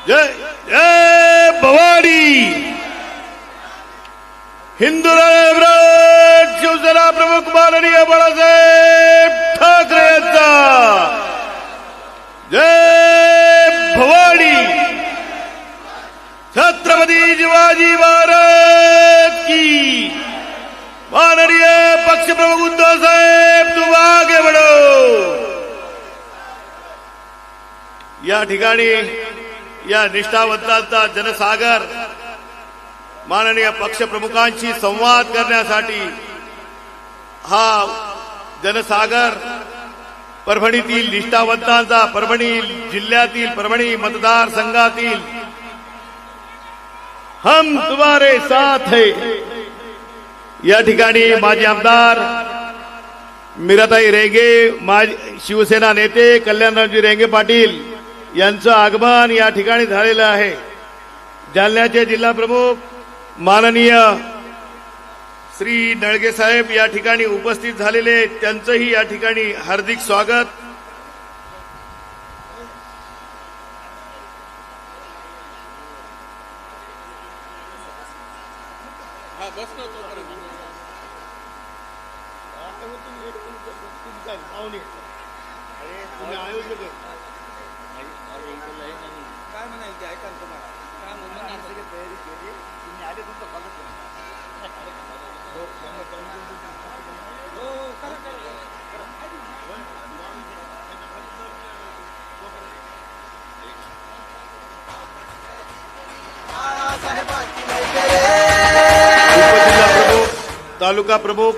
जय जय भवानी. हिंदुराष्ट्र शिवसेना प्रमुख माननीय बाळासाहेब ठाकरे यांचा जय भवानी. छत्रपती शिवाजी महाराज की. माननीय पक्षप्रमुख उद्धव साहेब तुम आगे बढ़ो. या ठिकाणी या निष्ठावंतांचा जनसागर माननीय पक्षप्रमुखांशी संवाद करण्यासाठी हा जनसागर परभणीतील निष्ठावंतांचा, परभणी जिल्ह्यातील, परभणी मतदारसंघातील हम तुम्हारे साथ है या ठिकाणी माजी आमदार मीराताई रेंगे, माजी शिवसेना नेते कल्याणरावजी रेंगे पाटील यांचं आगमन या ठिकाणी झालेलं आहे. जालन्याचे जिल्हा प्रमुख माननीय श्री नळगे साहेब या ठिकाणी उपस्थित झालेले, त्यांचंही या ठिकाणी हार्दिक स्वागत. तालुका प्रमुख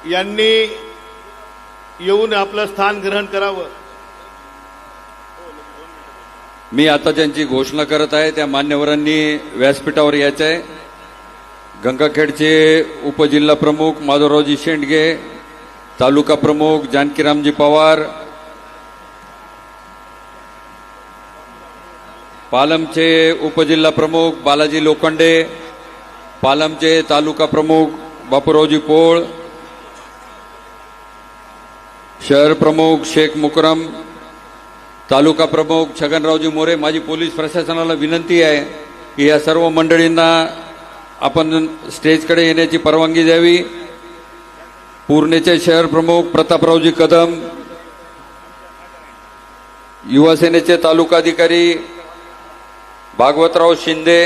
यांनी येऊन आपलं स्थान ग्रहण करावं. मी आता ज्यांची घोषणा करत आहे त्या मान्यवरांनी व्यासपीठावर यायचं आहे. गंगाखेडचे उपजिल्हा प्रमुख माधवरावजी शेंडगे, तालुका प्रमुख जानकीरामजी पवार, पालमचे उपजिल्हा प्रमुख बालाजी लोखंडे, पालमचे तालुका प्रमुख बापूरावजी पोळ, शहर प्रमुख शेख मुकरम, तालुका प्रमुख छगनरावजी मोरे. माझी पोलीस प्रशासनाला विनंती आहे की या सर्व मंडळींना आपण स्टेजकडे येण्याची परवानगी द्यावी. पूर्णेचे शहर प्रमुख प्रतापरावजी कदम, युवासेनेचे तालुकाधिकारी भागवतराव शिंदे,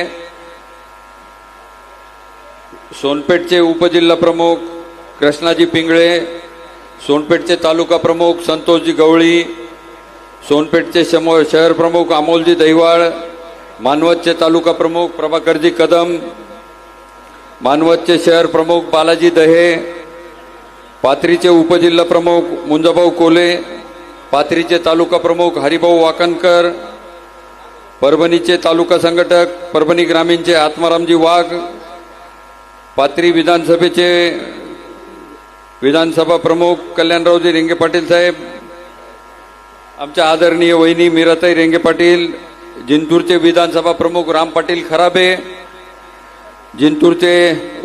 सोनपेठचे उपजिल्हा प्रमुख कृष्णाजी पिंगळे, सोनपेठचे तालुका प्रमुख संतोषजी गवळी, सोनपेठचे शहर प्रमुख अमोलजी दैवाळ, मानवतचे तालुका प्रमुख प्रभाकरजी कदम, मानवतचे शहर प्रमुख बालाजी दहे, पाथरीचे उपजिल्हा प्रमुख मुंजाभाऊ कोले, पाथरीचे तालुका प्रमुख हरिभाऊ वाकणकर, परभणीचे तालुका संघटक परभणी ग्रामीणचे आत्मारामजी वाघ, पाथरी विधानसभेचे विधानसभा प्रमुख कल्याणरावजी रेंगे पाटील साहेब, आमच्या आदरणीय वहिनी मीराताई रेंगे पाटील, जिंतूरचे विधानसभा प्रमुख राम पाटील खराबे, जिंतूरचे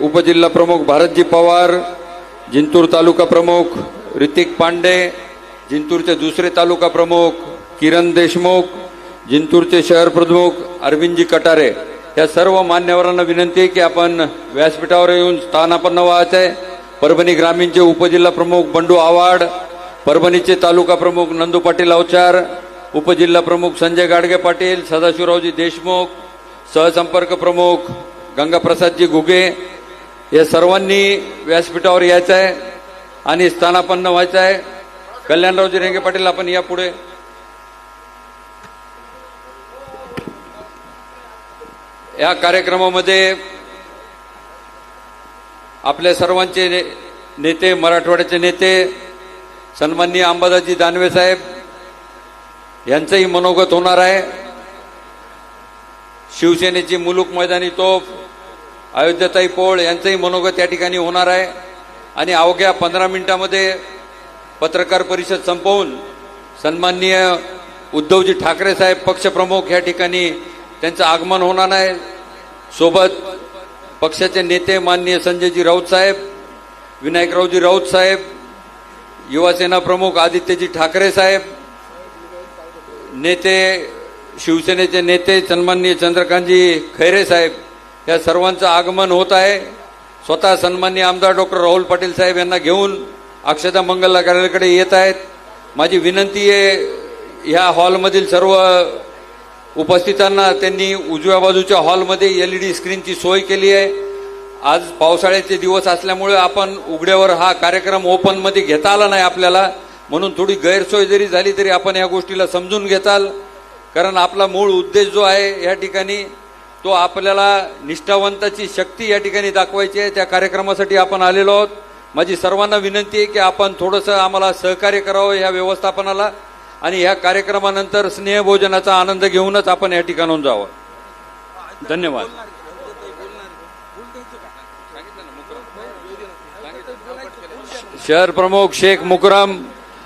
उपजिल्हा प्रमुख भारतजी पवार, जिंतूर तालुका प्रमुख ऋतिक पांडे, जिंतूरचे दुसरे तालुका प्रमुख किरण देशमुख, जिंतूरचे शहर प्रमुख अरविंदजी कटारे. या सर्व मान्यवरांना विनंती आहे की आपण व्यासपीठावर येऊन स्थानापन्न व्हायचं आहे. परभणी ग्रामीणचे उपजिल्हा प्रमुख बंडू आव्हाड, परभणीचे तालुका प्रमुख नंदू पाटील अवचार, उपजिल्हा प्रमुख संजय गाडगे पाटील, सदाशिवरावजी देशमुख, सहसंपर्क प्रमुख गंगाप्रसादजी घुगे, या सर्वांनी व्यासपीठावर यायचं आहे आणि स्थानापन्न व्हायचं आहे. कल्याणरावजी रेंगे पाटील आपण या पुढे. या कार्यक्रमामध्ये आपल्या सर्वांचे नेते, मराठवाड्याचे नेते सन्माननीय अंबादासजी दानवे साहेब यांचंही मनोगत होणार आहे. शिवसेनेची मुलूक मैदानी तोफ अयोध्याताई पोळ यांचंही मनोगत या ठिकाणी होणार आहे. आणि अवघ्या 15 मिनिटांमध्ये पत्रकार परिषद संपवून सन्माननीय उद्धवजी ठाकरे साहेब पक्षप्रमुख या ठिकाणी त्यांचं आगमन होणार आहे. सोबत पक्षाचे नेते माननीय संजयजी राऊत साहेब, विनायकरावजी राऊत साहेब, युवासेना प्रमुख आदित्यजी ठाकरे साहेब, नेते शिवसेनेचे नेते सन्माननीय चंद्रकांतजी खैरे साहेब या सर्वांचं आगमन होत आहे. स्वतः सन्माननीय आमदार डॉक्टर राहुल पाटील साहेब यांना घेऊन अक्षता मंगल कार्यालयाकडे येत आहेत. माझी विनंती आहे ह्या हॉलमधील सर्व उपस्थितांना त्यांनी उजव्या बाजूच्या हॉलमध्ये LED स्क्रीनची सोय केली आहे. आज पावसाळ्याचे दिवस असल्यामुळे आपण उघड्यावर हा कार्यक्रम ओपनमध्ये घेता आला नाही आपल्याला, म्हणून थोडी गैरसोय जरी झाली तरी आपण या गोष्टीला समजून घेताल. कारण आपला मूळ उद्देश जो आहे या ठिकाणी तो आपल्याला निष्ठावंताची शक्ती या ठिकाणी दाखवायची आहे. त्या कार्यक्रमासाठी आपण आलेलो आहोत. माझी सर्वांना विनंती आहे की आपण थोडंसं आम्हाला सहकार्य करावं ह्या व्यवस्थापनाला आणि ह्या कार्यक्रमानंतर स्नेहभोजनाचा आनंद घेऊनच आपण या ठिकाणाहून जावं. धन्यवाद. शहर प्रमुख शेख मुकरम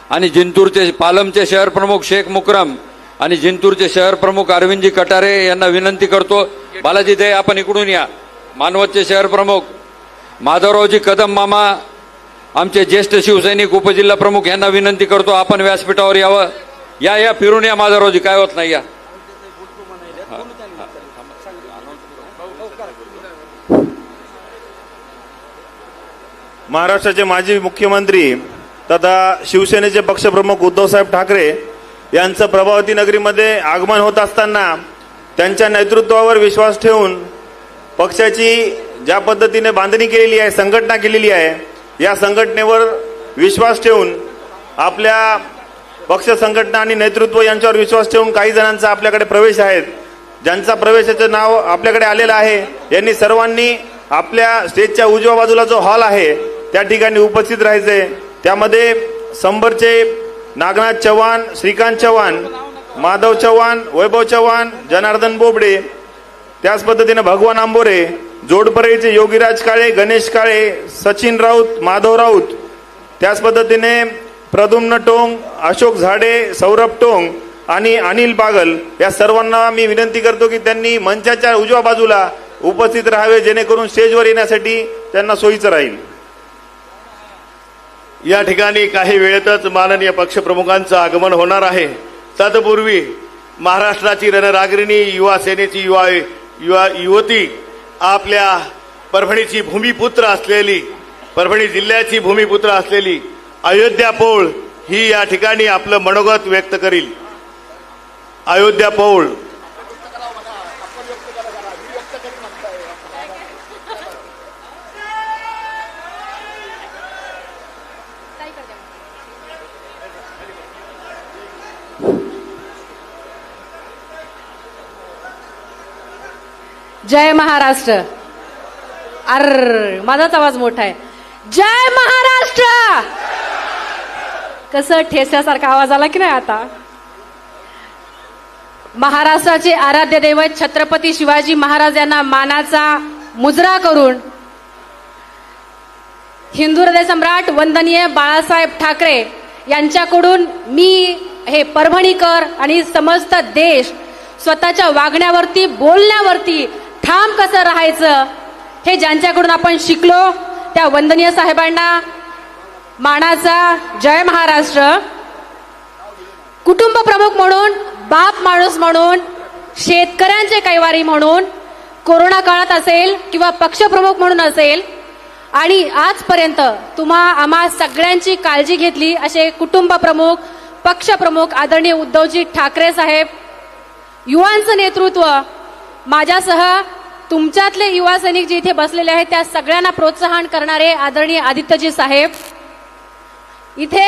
आणि जिंतूरचे पालमचे शहर प्रमुख शेख मुकरम आणि जिंतूरचे शहर प्रमुख अरविंदजी कटारे यांना विनंती करतो. बालाजी दे आपण इकडून या. मानवतचे शहर प्रमुख माधवरावजी कदम मामा आमचे ज्येष्ठ शिवसैनिक उपजिल्हा प्रमुख यांना विनंती करतो आपण व्यासपीठावर यावं. या फिरून या माधवरावजी, काय होत नाही या. महाराष्ट्राचे माजी मुख्यमंत्री तथा शिवसेनेचे पक्षप्रमुख उद्धवसाहेब ठाकरे यांचं प्रभावती नगरीमध्ये आगमन होत असताना त्यांच्या नेतृत्वावर विश्वास ठेवून पक्षाची ज्या पद्धतीने बांधणी केलेली आहे, संघटना केलेली आहे, या संघटनेवर विश्वास ठेवून आपल्या पक्ष संघटना आणि नेतृत्व यांच्यावर विश्वास ठेवून काही जणांचा आपल्याकडे प्रवेश आहेत. ज्यांचा प्रवेशाचं नाव आपल्याकडे आलेलं आहे यांनी सर्वांनी आपल्या स्टेजच्या उजव्या बाजूला जो हॉल आहे त्या ठिकाणी उपस्थित राहायचे. त्यामध्ये संभरचे नागनाथ चव्हाण, श्रीकांत चव्हाण, माधव चव्हाण, वैभव चव्हाण, जनार्दन बोबडे, त्याच पद्धतीने भगवान आंबोरे, जोडपरेचे योगीराज काळे, गणेश काळे, सचिन राऊत, माधव राऊत, त्याच पद्धतीने प्रद्युम्न टोंग, अशोक झाडे, सौरभ टोंग आणि अनिल बागल या सर्वांना मी विनंती करतो की त्यांनी मंचाच्या उजव्या बाजूला उपस्थित राहावे जेणेकरून स्टेजवर येण्यासाठी त्यांना सोयीचं राहील. या ठिकाणी काही वेळेतच माननीय पक्षप्रमुखांचं आगमन होणार आहे. तत्पूर्वी महाराष्ट्राची रणरागिणी युवा सेनेची युवती आपल्या परभणीची भूमिपुत्र असलेली, परभणी जिल्ह्याची भूमिपुत्र असलेली अयोध्या पौळ ही या ठिकाणी आपलं मनोगत व्यक्त करील. अयोध्या पौळ. जय महाराष्ट्र. माझाच आवाज मोठा आहे. जय महाराष्ट्र. कसं ठेस्यासारखा आवाज आला की नाही आता. महाराष्ट्राचे आराध्य दैवत छत्रपती शिवाजी महाराज यांना मानाचा मुजरा करून हिंदू हृदय सम्राट वंदनीय बाळासाहेब ठाकरे यांच्याकडून मी हे परभणीकर आणि समस्त देश स्वतःच्या वागण्यावरती, बोलण्यावरती ठाम कसं राहायचं हे ज्यांच्याकडून आपण शिकलो त्या वंदनीय साहेबांना मानाचा जय महाराष्ट्र. कुटुंब प्रमुख म्हणून, बाप माणूस म्हणून, शेतकऱ्यांचे कैवारी म्हणून, कोरोना काळात असेल किंवा पक्षप्रमुख म्हणून असेल आणि आजपर्यंत आम्हा सगळ्यांची काळजी घेतली असे कुटुंब प्रमुख, पक्षप्रमुख आदरणीय उद्धवजी ठाकरे साहेब, युवांचं नेतृत्व, माझ्यासह तुमच्यातले युवा सैनिक जे इथे बसलेले आहेत त्या सगळ्यांना प्रोत्साहन करणारे आदरणीय आदित्यजी साहेब, इथे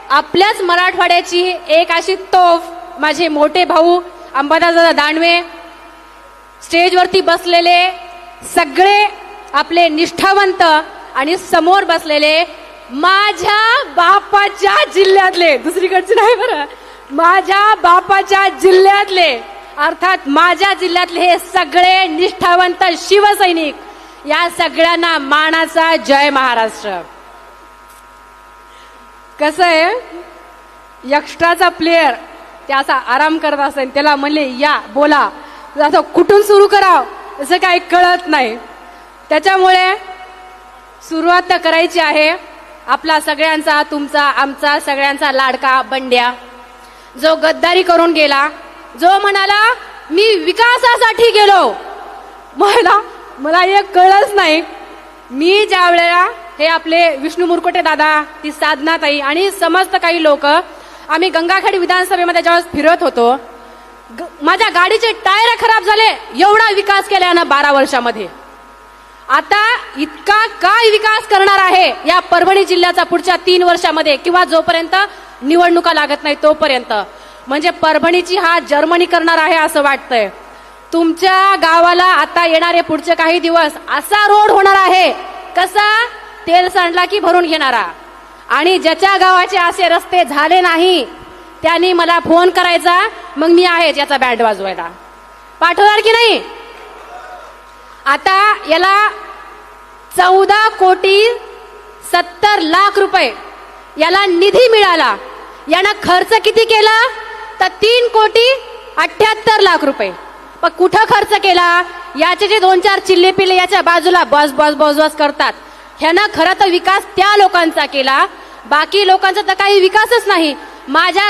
आपल्याच मराठवाड्याची एक अशी तोफ माझे मोठे भाऊ अंबादासदादा दानवे, स्टेजवरती बसलेले सगळे आपले निष्ठावंत आणि समोर बसलेले माझ्या बापाच्या जिल्ह्यातले, दुसरीकडचे नाही बरं, माझ्या बापाच्या जिल्ह्यातले अर्थात माझ्या जिल्ह्यातले हे सगळे निष्ठावंत शिवसैनिक, या सगळ्यांना मानाचा जय महाराष्ट्र. कसं आहे, एक्स्ट्राचा प्लेयर त्याचा आराम करत असेल, त्याला म्हणले या बोला, असं कुठून सुरू करावं असं काही कळत नाही. त्याच्यामुळे सुरुवात तर करायची आहे. आपला सगळ्यांचा, तुमचा, आमचा सगळ्यांचा लाडका बंड्या जो गद्दारी करून गेला, जो म्हणाला मी विकासासाठी गेलो. मला एक कळलंच नाही. मी ज्या वेळेला हे आपले विष्णू मुरकुटे दादा, ती साधनाताई आणि समस्त काही लोक आम्ही गंगाखेड विधानसभेमध्ये ज्यावेळेस फिरत होतो, माझ्या गाडीचे टायर खराब झाले. एवढा विकास केला ना 12 वर्षामध्ये. आता इतका काय विकास करणार आहे या परभणी जिल्ह्याचा पुढच्या 3 वर्षामध्ये, किंवा जोपर्यंत निवडणुका लागत नाही तोपर्यंत. म्हणजे परभणीची हा जर्मनी करणार आहे असं वाटतंय. तुमच्या गावाला आता येणारे पुढचे काही दिवस असा रोड होणार आहे, कसा तेल सांडला की भरून घेणारा. आणि ज्याच्या गावाचे असे रस्ते झाले नाही त्यांनी मला फोन करायचा, मग मी आहे याचा बँड वाजवायला. पाठवणार की नाही? आता याला 14,70,00,000 रुपये याला निधी मिळाला. यानं खर्च किती केला? तर 3,78,00,000 रुपये. पण कुठं खर्च केला? याचे जे 2-4 चिल्ले पिल्ले याच्या बाजूला बॉस बॉस बॉस बॉस करतात, ह्यानं खरं तर विकास त्या लोकांचा केला. बाकी लोकांचा तर काही विकासच नाही. माझ्या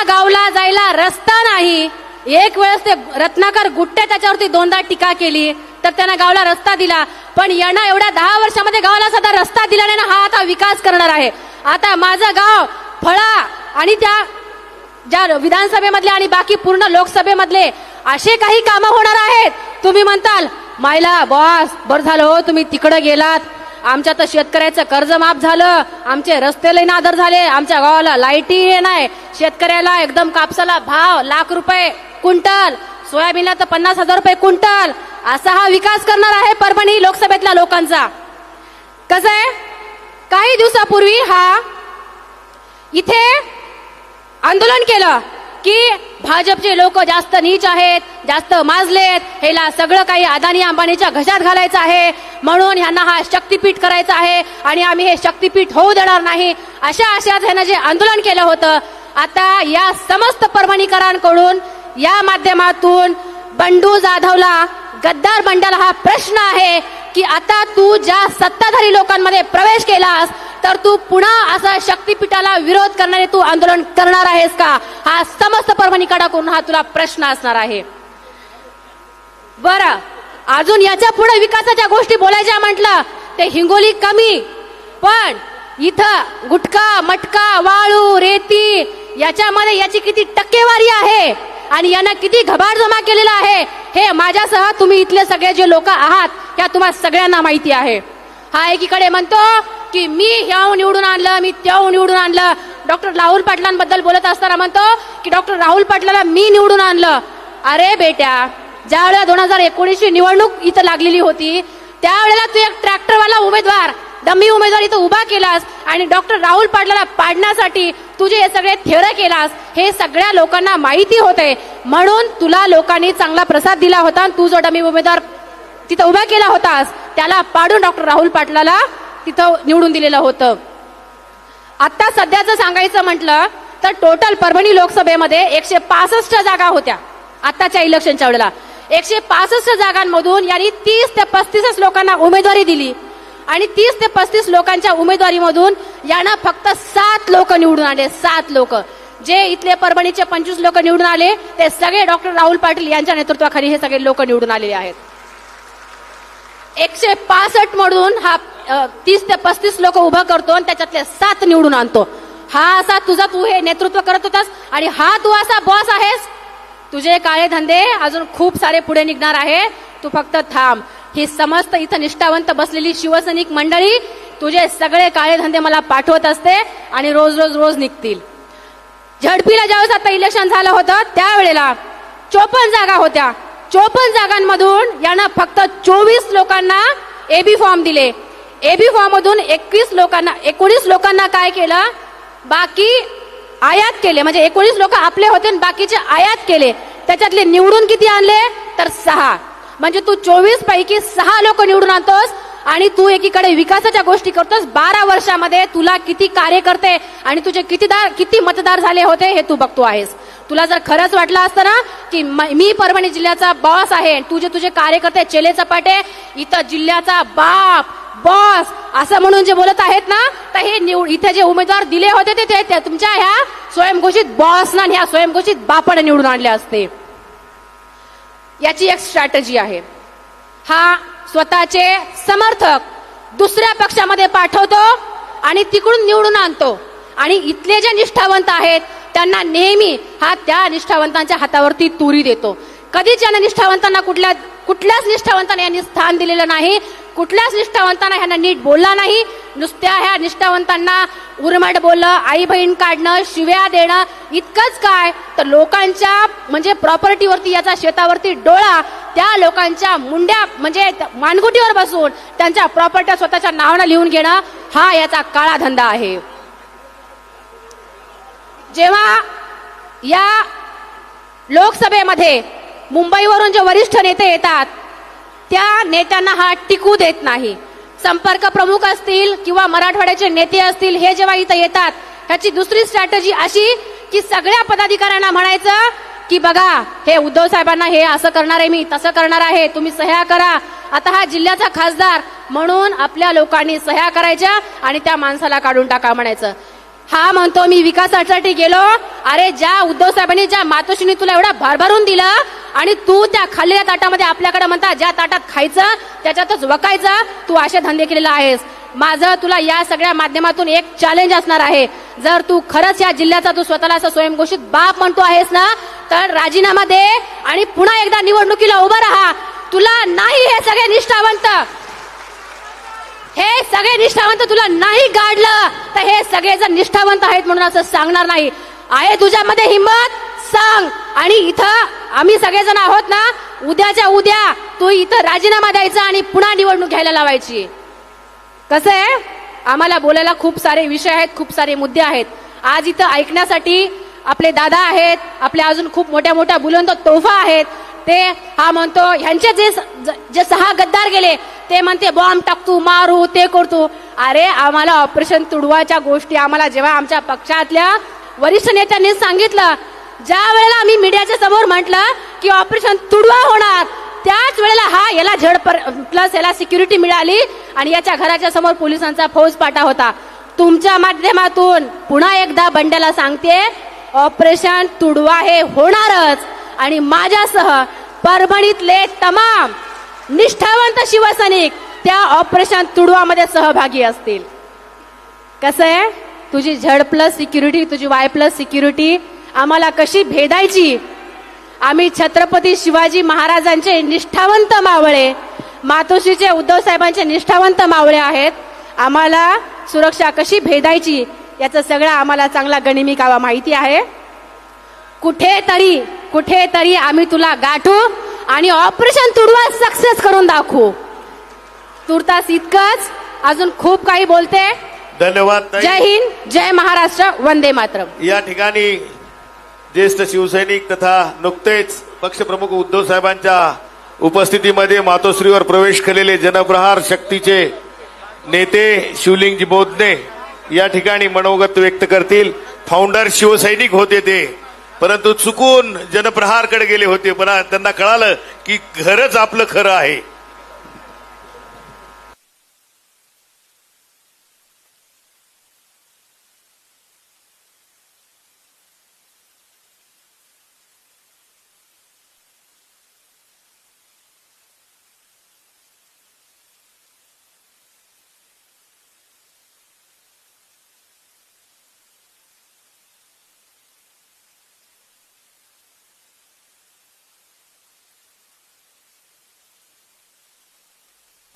गावला जायला रस्ता नाही. एक वेळेस ते रत्नाकर गुट्टे त्याच्यावरती 2दा टीका केली, तर त्यानं गावला रस्ता दिला. पण यानं एवढ्या 10 वर्षामध्ये गावाला सुद्धा रस्ता दिला नाही ना. हा आता विकास करणार आहे. आता माझं गाव फळा आणि त्या ज्या विधानसभेमधले आणि बाकी पूर्ण लोकसभेमधले असे काही कामं होणार आहेत. तुम्ही म्हणताल मायला बॉस बरं झालं हो तुम्ही तिकडे गेलात, आमच्या तर शेतकऱ्याचं कर्ज माफ झालं, आमचे रस्ते लई नादर झाले, आमच्या गावाला लाईटी नाही, शेतकऱ्याला एकदम कापसाला भाव ₹1,00,000 क्विंटल, सोयाबीनला तर 50,000 रुपये क्विंटल. असा हा विकास करणार आहे परभणी लोकसभेतल्या लोकांचा. कसं आहे, काही दिवसापूर्वी हा इथे आंदोलन केलं की भाजपचे लोक जास्त नीच आहेत, जास्त माजलेत, ह्याला सगळं काही अदानी अंबानीच्या घशात घालायचं आहे, म्हणून ह्यांना हा शक्तीपीठ करायचं आहे आणि आम्ही हे शक्तीपीठ होऊ देणार नाही. अशा आशयात ह्यानं जे आंदोलन केलं होतं, आता या समस्त परभणीकरांकडून या माध्यमातून बंडू जाधवला, गद्दार बंडाला हा प्रश्न आहे की आता तू ज्या सत्ताधारी लोकांमध्ये प्रवेश केलास तर तू पुन्हा असा शक्तीपीठाला विरोध करणारे तू आंदोलन करणार आहेस का? हा समस्त परभणीकरांकडून हा तुला प्रश्न असणार आहे. बरं, अजून याच्या पुढे विकासाच्या गोष्टी बोलायच्या म्हटलं ते हिंगोली कमी, पण इथं गुटखा मटका वाळू रेती याच्यामध्ये याची किती टक्केवारी आहे आणि यानं किती घबाड जमा केलेला आहे हे माझ्यासह तुम्ही इथले सगळे जे लोक आहात या तुम्हाला सगळ्यांना माहिती आहे. हा एकीकडे म्हणतो की मी ह्याहून निवडून आणलं, मी त्याहून निवडून आणलं. डॉक्टर राहुल पाटलांबद्दल बोलत असताना म्हणतो की डॉक्टर राहुल पाटलाला मी निवडून आणलं. अरे बेट्या, ज्या वेळेला 2019ची निवडणूक इथं लागलेली होती त्यावेळेला तू एक ट्रॅक्टरवाला उमेदवार, डमी उमेदवार इथं उभा केलास आणि डॉक्टर राहुल पाटलाला पाडण्यासाठी तुझे हे सगळे थेरं केलास. हे सगळ्या लोकांना माहिती होते, म्हणून तुला लोकांनी चांगला प्रसाद दिला होता. तू जो डमी उमेदवार तिथं उभा केला होतास त्याला पाडून डॉक्टर राहुल पाटलाला तिथं निवडून दिलेलं होतं. आता सध्याचं सांगायचं म्हटलं तर टोटल परभणी लोकसभेमध्ये 165 जागा होत्या. आताच्या इलेक्शनच्या वेळेला 165 जागांमधून यांनी 30 ते 35 लोकांना उमेदवारी दिली आणि 30 ते 35 लोकांच्या उमेदवारीमधून यांना फक्त 7 लोक निवडून आले. 7 लोक. जे इथले परभणीचे 25 लोक निवडून आले ते सगळे डॉक्टर राहुल पाटील यांच्या नेतृत्वाखाली हे सगळे लोक निवडून आलेले आहेत. 165 मधून हा 30 ते 35 लोक उभा करतो आणि त्याच्यातले 7 निवडून आणतो. हा असा तू हे नेतृत्व करत होतास आणि हा तू असा बॉस आहेस. तुझे काळे धंदे अजून खूप सारे पुढे निघणार आहे, तू फक्त थांब. ही समस्त इथं निष्ठावंत बसलेली शिवसैनिक मंडळी तुझे सगळे काळे धंदे मला पाठवत असते आणि रोज रोज रोज निघतील. झडपीला ज्यावेळेस आता इलेक्शन झालं होतं त्यावेळेला 54 जागा होत्या. 54 जागांमधून यानं फक्त 24 लोकांना एबी फॉर्म दिले. एबी फॉर्म मधून 19 लोकांना काय केलं, बाकी आयात केले. म्हणजे 19 लोक आपले होते आणि बाकीचे आयात केले. त्याच्यातले निवडून किती आणले तर 6. म्हणजे तू 24 पैकी 6 लोक निवडून आणतोस आणि तू एकीकडे विकासाच्या गोष्टी करतोस. 12 वर्षामध्ये तुला किती कार्यकर्ते आणि तुझे किती मतदार झाले होते हे तू बघतो आहेस. तुला जर खरंच वाटलं असतं ना की मी परभणी जिल्ह्याचा बॉस आहे, तुझे कार्यकर्ते चेले चपाटे, इथं जिल्ह्याचा बाप बॉस असं म्हणून जे बोलत आहेत ना, तर हे इथे जे उमेदवार दिले होते ते तुमच्या ह्या स्वयंघोषित बॉसना ह्या स्वयंघोषित बापाने निवडून आणले असते. याची एक स्ट्रॅटेजी आहे. हा स्वतःचे समर्थक दुसऱ्या पक्षामध्ये पाठवतो आणि तिकडून निवडून आणतो आणि इथले जे निष्ठावंत आहेत त्यांना नेहमी हा त्या निष्ठावंतांच्या हातावरती तुरी देतो. कधीच या निष्ठावंतांना कुठल्याच निष्ठावंतांना यांनी स्थान दिलेलं नाही. कुठल्याच निष्ठावंतांना ह्यांना नीट बोलला नाही. नुसत्या ह्या निष्ठावंतांना उर्मट बोललं, आई बहीण काढणं, शिव्या देणं, इतकंच काय तर लोकांच्या म्हणजे प्रॉपर्टीवरती याचा शेतावरती डोळा, त्या लोकांच्या मुंड्या म्हणजे मानगुटीवर बसून त्यांच्या प्रॉपर्ट्या स्वतःच्या नावानं लिहून घेणं हा याचा काळा धंदा आहे. जेव्हा या लोकसभेमध्ये मुंबईवरून जे वरिष्ठ नेते येतात त्या नेत्यांना हा टिकू देत नाही. संपर्क प्रमुख असतील किंवा मराठवाड्याचे नेते असतील, हे जेव्हा इथं येतात ह्याची दुसरी स्ट्रॅटेजी अशी की सगळ्या पदाधिकाऱ्यांना म्हणायचं की बघा हे उद्धव साहेबांना हे असं करणार आहे, मी तसं करणार आहे, तुम्ही सह्या करा. आता हा जिल्ह्याचा खासदार म्हणून आपल्या लोकांनी सह्या करायच्या आणि त्या माणसाला काढून टाका म्हणायचं. हा म्हणतो मी विकासासाठी गेलो. अरे ज्या उद्धव साहेबांनी ज्या मातोश्रीने तुला एवढा भरभरून दिलं आणि तू त्या खाल्लेल्या ताटामध्ये आपल्याकडे म्हणता ज्या ताटात खायचं त्याच्यातच वकायचं, तू असे धंदे केलेला आहेस. माझं तुला या सगळ्या माध्यमातून एक चॅलेंज असणार आहे. जर तू खरंच या जिल्ह्याचा तू स्वतःला असं स्वयंघोषित बाप म्हणतो आहेस ना, तर राजीनामा दे आणि पुन्हा एकदा निवडणुकीला उभं राहा. तुला नाही हे सगळे निष्ठावंत तुला नाही गाडलं तर हे सगळे जण निष्ठावंत आहेत म्हणून असं सांगणार नाही. आहे तुझ्यामध्ये हिंमत सांग. आणि इथं आम्ही सगळेजण आहोत ना, उद्याच्या उद्या तू इथं राजीनामा द्यायचा आणि पुन्हा निवडणूक घ्यायला लावायची. कसं आहे, आम्हाला बोलायला खूप सारे विषय आहेत, खूप सारे मुद्दे आहेत. आज इथं ऐकण्यासाठी आपले दादा आहेत, आपल्या अजून खूप मोठ्या मोठ्या बुलंद तोफा आहेत. ते हा म्हणतो ह्यांचे जे 6 गद्दार गेले ते म्हणते बॉम्ब टाकतो, मारू, ते करतो. अरे आम्हाला ऑपरेशन तुडवाच्या गोष्टी आम्हाला जेव्हा आमच्या पक्षातल्या वरिष्ठ नेत्यांनी सांगितलं, ज्या वेळेला आम्ही मीडियाच्या समोर म्हटलं की ऑपरेशन तुडवा होणार, त्याच वेळेला याला प्लस याला सिक्युरिटी मिळाली आणि याच्या घराच्या समोर पोलिसांचा फौजपाटा होता. तुमच्या माध्यमातून पुन्हा एकदा बंड्याला सांगते, ऑपरेशन तुडवा हे होणारच आणि माझ्यासह परभणीतले तमाम निष्ठावंत शिवसैनिक त्या ऑपरेशन तुडवामध्ये सहभागी असतील. कसं आहे, तुझी Z+ सिक्युरिटी, तुझी Y+ सिक्युरिटी आम्हाला कशी भेदायची. आम्ही छत्रपती शिवाजी महाराजांचे निष्ठावंत मावळे, मातोश्रीचे उद्धव साहेबांचे निष्ठावंत मावळे आहेत. आम्हाला सुरक्षा कशी भेदायची याचं सगळं आम्हाला चांगला गणिमिकावा माहिती आहे. कुठेतरी आम्ही तुला गाठू आणि ऑपरेशन तुडवा सक्सेस करून दाखवू. तुर्तास इतकंच, अजून खूप काही बोलते. धन्यवाद. जय हिंद, जय महाराष्ट्र, वंदे मातरम. या ठिकाणी ज्येष्ठ शिवसैनिक तथा नुकतेच पक्षप्रमुख उद्धव साहेबांच्या उपस्थितीमध्ये मातोश्रीवर प्रवेश केलेले जनप्रहार शक्तीचे नेते शिवलिंगजी बोधने या ठिकाणी मनोगत व्यक्त करतील. फाउंडर शिवसैनिक होते ते, परंतु चुकून जनप्रहारकडे गेले होते, पण त्यांना कळालं की घरच आपलं खरं आहे.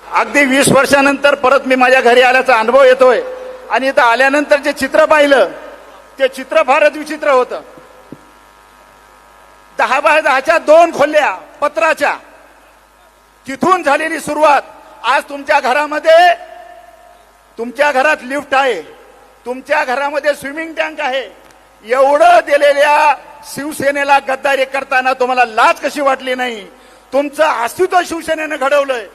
अगदी 20 वर्षानंतर परत मी माझ्या घरी आल्याचा अनुभव येतोय आणि इथं आल्यानंतर जे चित्र पाहिलं ते चित्र फारच विचित्र होतं. 10 बाय 10च्या 2 खोल्या पत्राच्या, तिथून झालेली सुरुवात. आज तुमच्या घरात लिफ्ट आहे, तुमच्या घरामध्ये स्विमिंग टँक आहे. एवढं दिलेल्या शिवसेनेला गद्दारी करताना तुम्हाला लाज कशी वाटली नाही? तुमचं अस्तित्व शिवसेनेनं घडवलंय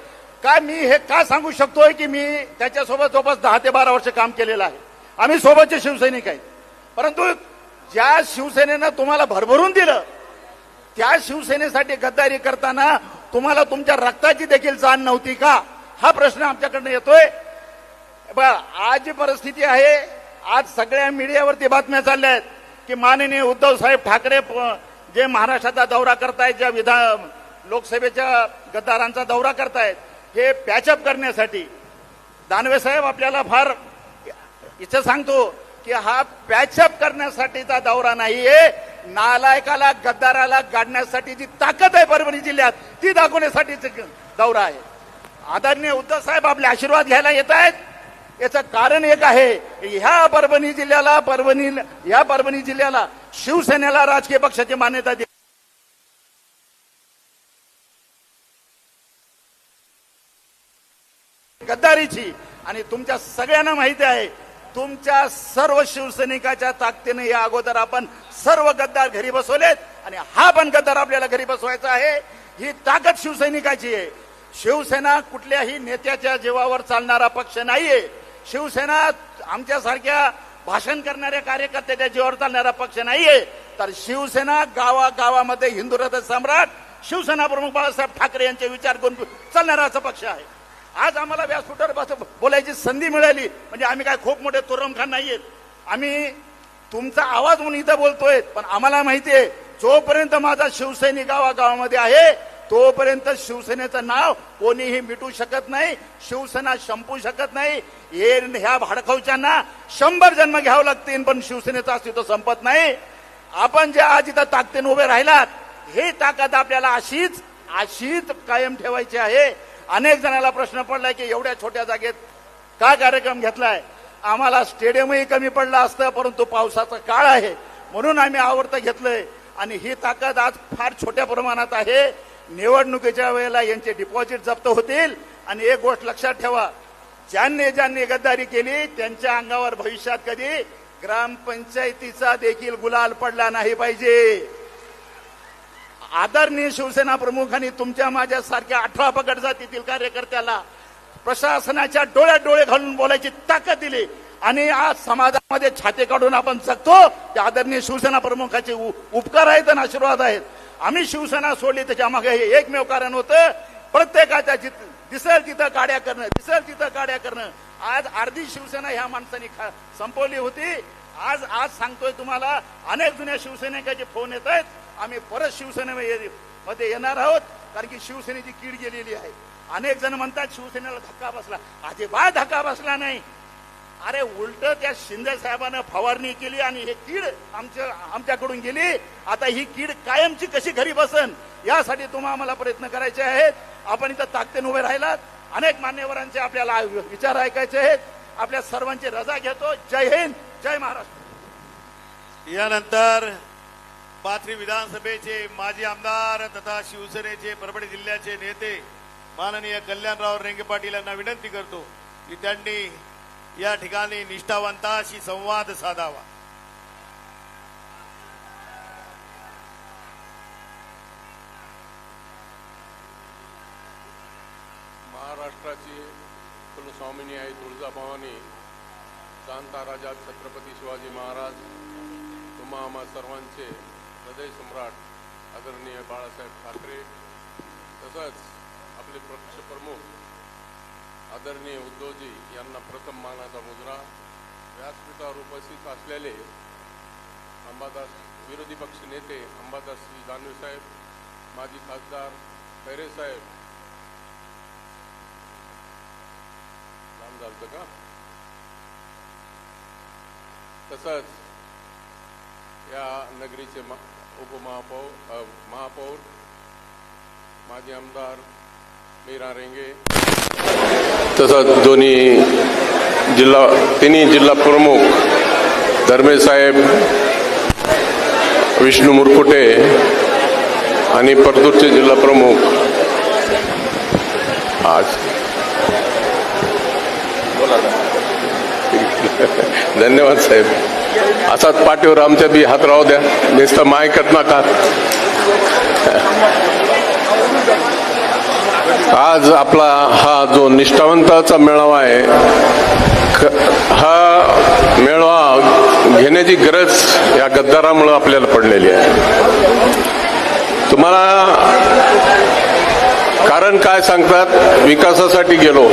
का? मी हे का सांगू शकतोय की मी त्याच्यासोबत जवळपास 10 ते 12 वर्ष काम केलेलं आहे. आम्ही सोबतचे शिवसैनिक आहेत. परंतु ज्या शिवसेनेनं तुम्हाला भरभरून दिलं त्या शिवसेनेसाठी गद्दारी करताना तुम्हाला तुमच्या रक्ताची देखील जाण नव्हती का? हा प्रश्न आमच्याकडनं येतोय. बघा, आज जी परिस्थिती आहे, आज सगळ्या मीडियावरती बातम्या चालल्या आहेत की माननीय उद्धव साहेब ठाकरे जे महाराष्ट्राचा दौरा करतायत, ज्या लोकसभेच्या गद्दारांचा दौरा करतायत, हे पॅचअप करण्यासाठी. दानवे साहेब, आपल्याला फार इथं सांगतो की हा पॅचअप करण्यासाठीचा दौरा नाहीये, नालायकाला गद्दाराला गाडण्यासाठी जी ताकद आहे परभणी जिल्ह्यात ती दाखवण्यासाठीचा दौरा आहे. आदरणीय उद्धव साहेब आपले आशीर्वाद घ्यायला येत आहेत. याचं कारण एक आहे, ह्या परभणी जिल्ह्याला शिवसेनेला राजकीय पक्षाची मान्यता दिली. गद्दारीची. आणि तुमच्या सगळ्यांना माहिती आहे, तुमच्या सर्व शिवसैनिकाच्या ताकदीने या अगोदर आपण सर्व गद्दार घरी बसवलेत आणि हा पण गद्दार आपल्याला घरी बसवायचा आहे. ही ताकद शिवसैनिकाची आहे. शिवसेना कुठल्याही नेत्याच्या जीवावर चालणारा पक्ष नाहीये. शिवसेना आमच्यासारख्या भाषण करणाऱ्या कार्यकर्त्याच्या जीवावर चालणारा पक्ष नाहीये. तर शिवसेना गावागावामध्ये हिंदू हृदय सम्राट शिवसेना प्रमुख बाळासाहेब ठाकरे यांचे विचार करून चालणारा असा पक्ष आहे. आज आम्हाला व्यासपीठावर बोलायची संधी मिळाली म्हणजे आम्ही काय खूप मोठे तुरमखान नाहीयेत. आम्ही तुमचा आवाज म्हणून इथं बोलतोय, पण आम्हाला माहितीये जोपर्यंत माझा शिवसैनिक गावागावामध्ये आहे तोपर्यंत शिवसेनेचं नाव कोणीही मिटू शकत नाही, शिवसेना संपू शकत नाही. ह्या भाडखाऊच्यांना 100 जन्म घ्यावं लागतील पण शिवसेनेचं अस्तित्व संपत नाही. आपण जे आज इथं ताकदीने उभे राहिलात, ही ताकद आपल्याला अशीच कायम ठेवायची आहे. अनेक जणांना प्रश्न पडलाय की एवढ्या छोट्या जागेत का कार्यक्रम घेतलाय. आम्हाला स्टेडियमही कमी पडलं असतं, परंतु पावसाचा काळ आहे म्हणून आम्ही आवर्त घेतलंय. आणि ही ताकद आज फार छोट्या प्रमाणात आहे. निवडणुकीच्या वेळेला यांचे डिपॉझिट जप्त होतील. आणि एक गोष्ट लक्षात ठेवा, ज्यांनी गद्दारी केली त्यांच्या अंगावर भविष्यात कधी ग्रामपंचायतीचा देखील गुलाल पडला नाही पाहिजे. आदरणीय शिवसेना प्रमुखांनी तुमच्या माझ्यासारख्या 18 पगड जातीतील कार्यकर्त्याला प्रशासनाच्या डोळ्यात डोळे घालून बोलायची ताकद दिली. आणि आज समाजामध्ये छाते काढून आपण जगतो ते आदरणीय शिवसेना प्रमुखाचे उपकार आहेत आणि आशीर्वाद आहेत. आम्ही शिवसेना सोडली त्याच्या मागे हे एकमेव कारण होतं, प्रत्येकाच्या दिसेल तिथं गाड्या करणं. आज अर्धी शिवसेना ह्या माणसांनी संपवली होती. आज सांगतोय तुम्हाला, अनेक जुन्या शिवसैनिकांचे फोन येत आहेत. आम्ही परत शिवसेनेमध्ये येणार आहोत कारण की शिवसेनेची कीड गेलेली आहे. अनेक जण म्हणतात शिवसेनेला धक्का बसला. अजिबात धक्का बसला नाही. अरे उलट त्या शिंदे साहेबांना फवारणी केली आणि हे कीड आमच्याकडून गेली. आता ही कीड कायमची कशी घरी बसन यासाठी आम्हाला प्रयत्न करायचे आहेत. आपण इथं ताकदीने उभे राहिलात. अनेक मान्यवरांचे आपल्याला विचार ऐकायचे आहेत. आपल्या सर्वांची रजा घेतो. जय हिंद, जय महाराष्ट्र. यानंतर पाथरी विधानसभेचे माजी आमदार तथा शिवसेनेचे परभणी जिल्ह्याचे नेते माननीय कल्याणराव रेंगे पाटील यांना विनंती करतो की त्यांनी या ठिकाणी निष्ठावंताशी संवाद साधावा. महाराष्ट्राची कुलस्वामिनी आई तुळजाभवानी, शांता राजा छत्रपती शिवाजी महाराज, तुम्हा आम्हा सर्वांचे हृदय सम्राट आदरणीय बाळासाहेब ठाकरे, तसंच आपले पक्षप्रमुख आदरणीय उद्धवजी यांना प्रथम मानाचा मुजरा. व्यासपीठावर उपस्थित असलेले अंबादास विरोधी पक्ष नेते अंबादास दानवे साहेब, माजी खासदार खैरे साहेब, लांब झालं का, तसंच या नगरीचे महापौर माजी आमदार मीरा रेंगे, तसंच तिन्ही जिल्हा प्रमुख धर्मे साहेब, विष्णू मुरकुटे आणि परतूरचे जिल्हा प्रमुख. आज धन्यवाद साहेब. असाच पाठीवर आमच्या बी हात राहू द्या, नुसतं माय कट नका. आज आपला हा जो निष्ठावंताचा मेळावा आहे, हा मेळावा घेण्याची गरज या गद्दारामुळे आपल्याला पडलेली आहे. तुम्हाला कारण काय सांगतात, विकासासाठी गेलो.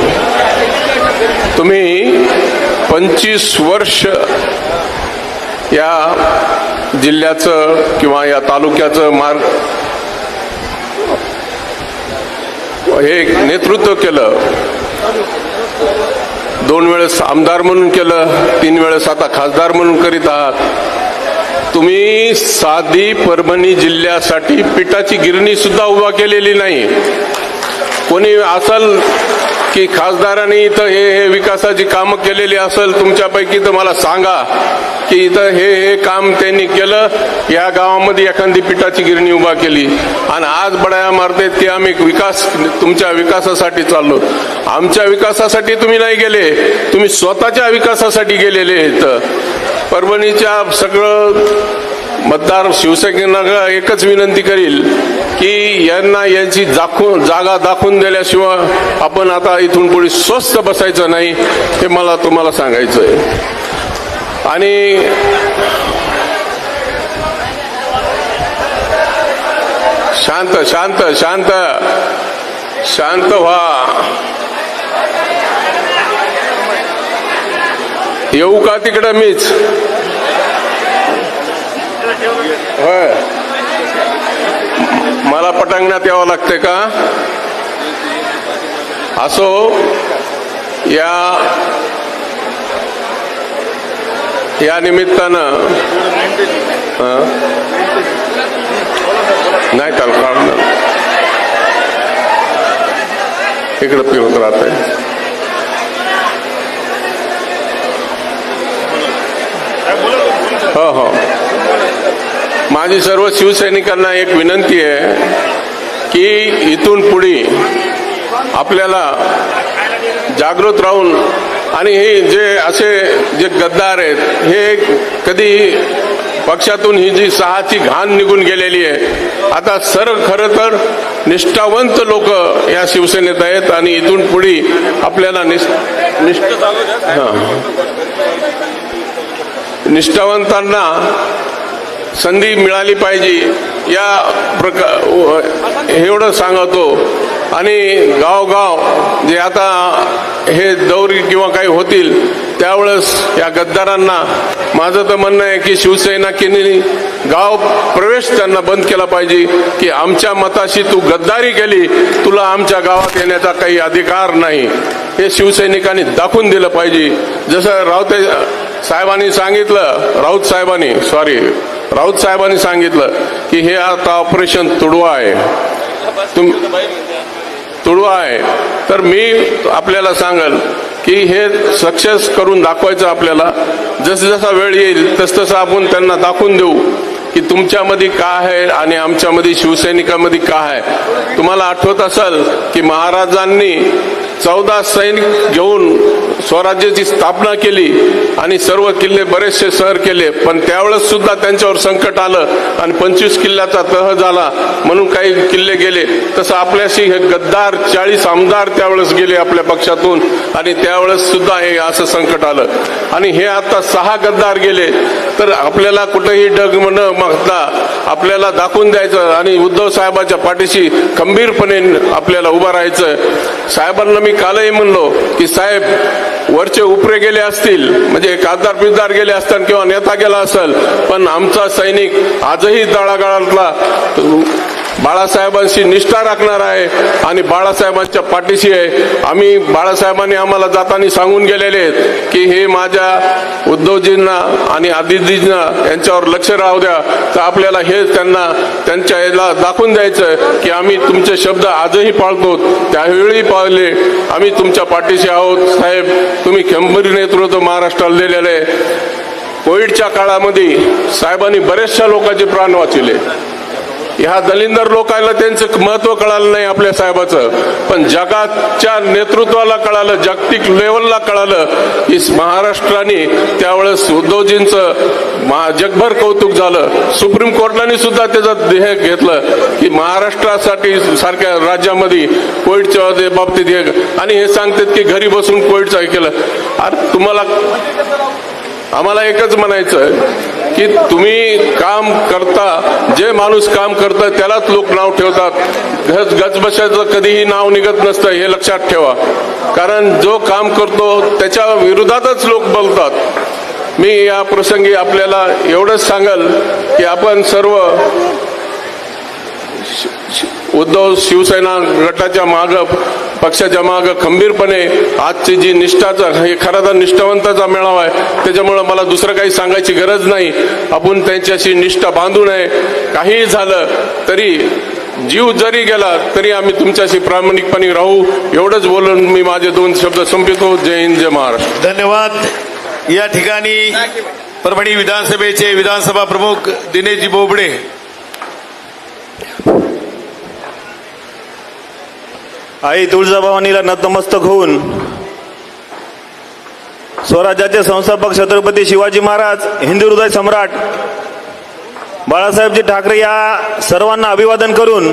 तुम्ही 25 वर्ष या जिल्ह्याचं किंवा या तालुक्याचं हे नेतृत्व केलं. 2 वेळेस आमदार म्हणून केलं, 3 वेळेस आता खासदार म्हणून करीत आहात. तुम्ही साधी परभणी जिल्ह्यासाठी पिठाची गिरणी सुद्धा उभा केलेली नाही. कोणी असल की खासदारांनी इथं हे विकासाची कामं केलेली असेल तुमच्यापैकी तर मला सांगा की इथं हे काम त्यांनी केलं, या गावामध्ये एखादी पिठाची गिरणी उभा केली आणि आज बडाया मारतात की आम्ही तुमच्या विकासासाठी चाललो. आमच्या विकासासाठी तुम्ही नाही गेले, तुम्ही स्वतःच्या विकासासाठी गेलेले. इथं परभणीच्या सगळं मतदार शिवसेनेला एकच विनंती करील की यांना यांची जागा दाखवून दिल्याशिवाय आपण आता इथून पुढे स्वस्थ बसायचं नाही, हे मला तुम्हाला सांगायचं आहे. आणि शांत शांत शांत शांत व्हा. येऊ का तिकडं मीच? होय, मला पटांगणात यावं लागतंय का? असो, या निमित्तानं नाही काढणार, इकडं फिरत राहतंय. हो हो, माझी सर्व शिवसैनिकांना एक विनंती आहे की इथून पुढे आपल्याला जागृत राहून, आणि हे जे गद्दार आहेत हे कधी पक्षातून ही जी 6ची घाण निघून गेलेली आहे, आता खरं तर निष्ठावंत लोक या शिवसेनेत आहेत आणि इथून पुढे आपल्याला निष्ठावंतांना संधी मिळाली पाहिजे एवढं सांगतो. आणि गावगाव जे आता हे दौरी किंवा काही होतील त्यावेळेस या गद्दारांना माझं तर म्हणणं आहे की शिवसैनिकांनी गाव प्रवेश त्यांना बंद केला पाहिजे की आमच्या मताशी तू गद्दारी केली, तुला आमच्या गावात येण्याचा काही अधिकार नाही, हे शिवसैनिकांनी दाखवून दिलं पाहिजे. जसं राऊत साहेबांनी सांगितलं की हे आता ऑपरेशन तुडवा आहे, तर मी आपल्याला सांगेल की हे सक्सेस करून दाखवायचं आपल्याला. जसा वेळ येईल तसं आपण त्यांना दाखवून देऊ की तुमच्यामध्ये काय आहे आणि आमच्यामध्ये शिवसैनिकांमध्ये काय आहे. तुम्हाला आठवत असेल की महाराजांनी 14 सैनिक घेऊन स्वराज्याची स्थापना केली आणि सर्व किल्ले बरेचसे शहर केले, पण त्यावेळेस सुद्धा त्यांच्यावर संकट आलं आणि 25 किल्ल्याचा तह झाला म्हणून काही किल्ले गेले. तसं आपल्याशी हे गद्दार 40 आमदार त्यावेळेस गेले आपल्या पक्षातून आणि त्यावेळेस सुद्धा हे असं संकट आलं. आणि हे आता 6 गद्दार गेले, तर आपल्याला कुठेही डग न मागता आपल्याला दाखवून द्यायचं आणि उद्धव साहेबांच्या पाठीशी खंबीरपणे आपल्याला उभं राहायचं. साहेबांना मी कालही म्हणलो की साहेब, वरचे उपरे गेले असतील म्हणजे खासदार पिसदार गेले असतील किंवा नेता गेला असेल, पण आमचा सैनिक आजही तळागाळातला बाळासाहेबांशी निष्ठा राखणार आहे आणि बाळासाहेबांच्या पाठीशी आहे. बाळासाहेबांनी आम्हाला जाताना सांगून गेलेले आहेत की हे माझ्या उद्धवजींना आणि आदितीजींना यांच्यावर लक्ष राहू द्या, तर आपल्याला हे त्यांच्या याला दाखवून द्यायचं की आम्ही तुमचे शब्द आजही पाळतो, त्यावेळी पाळले, आम्ही तुमच्या पाठीशी आहोत. साहेब, तुम्ही खंबीर नेतृत्व महाराष्ट्राला दिलेलं आहे. कोविडच्या काळामध्ये साहेबांनी बरेचशा लोकांचे प्राण वाचवले. ह्या दलिंदर लोकांना त्यांचं महत्व कळालं नाही आपल्या साहेबाचं, पण जगाच्या नेतृत्वाला कळालं, जागतिक लेवलला कळालं की महाराष्ट्राने त्यावेळेस उद्धवजींचं जगभर कौतुक झालं. सुप्रीम कोर्टाने सुद्धा त्याचं ध्येय घेतलं की महाराष्ट्रासाठी सारख्या राज्यामध्ये कोविडच्या बाबतीत आणि हे सांगतात की घरी बसून कोविडचं हे केलं. अरे आम्हाला एकच म्हणायचं की तुम्ही काम करता, जे माणूस काम करतं त्यालाच लोक नाव ठेवतात. गजबशाचं कधीही नाव निघत नसतं, हे लक्षात ठेवा. कारण जो काम करतो त्याच्या विरोधातच लोक बोलतात. मी या प्रसंगी आपल्याला एवढंच सांगल की आपण सर्व उद्धव शिवसेना गटाच्या माग, पक्षाच्या माग खंबीरपणे आजची जी निष्ठाचा, हे खरा तर निष्ठावंताचा मेळावा आहे, त्याच्यामुळे मला दुसरं काही सांगायची गरज नाही. आपण त्यांच्याशी निष्ठा बांधू नये. काहीही झालं तरी, जीव जरी गेला तरी आम्ही तुमच्याशी प्रामाणिकपणे राहू. एवढंच बोलून मी माझे 2 शब्द संपवितो. जय हिंद, जय महाराष्ट्र. धन्यवाद. या ठिकाणी परभणी विधानसभेचे विधानसभा प्रमुख दिनेशजी बोबडे. आई तुळजाभवानीला नतमस्तक होऊन स्वराज्याचे संस्थापक छत्रपती शिवाजी महाराज, हिंदू हृदय सम्राट बाळासाहेबजी ठाकरे या सर्वांना अभिवादन करून,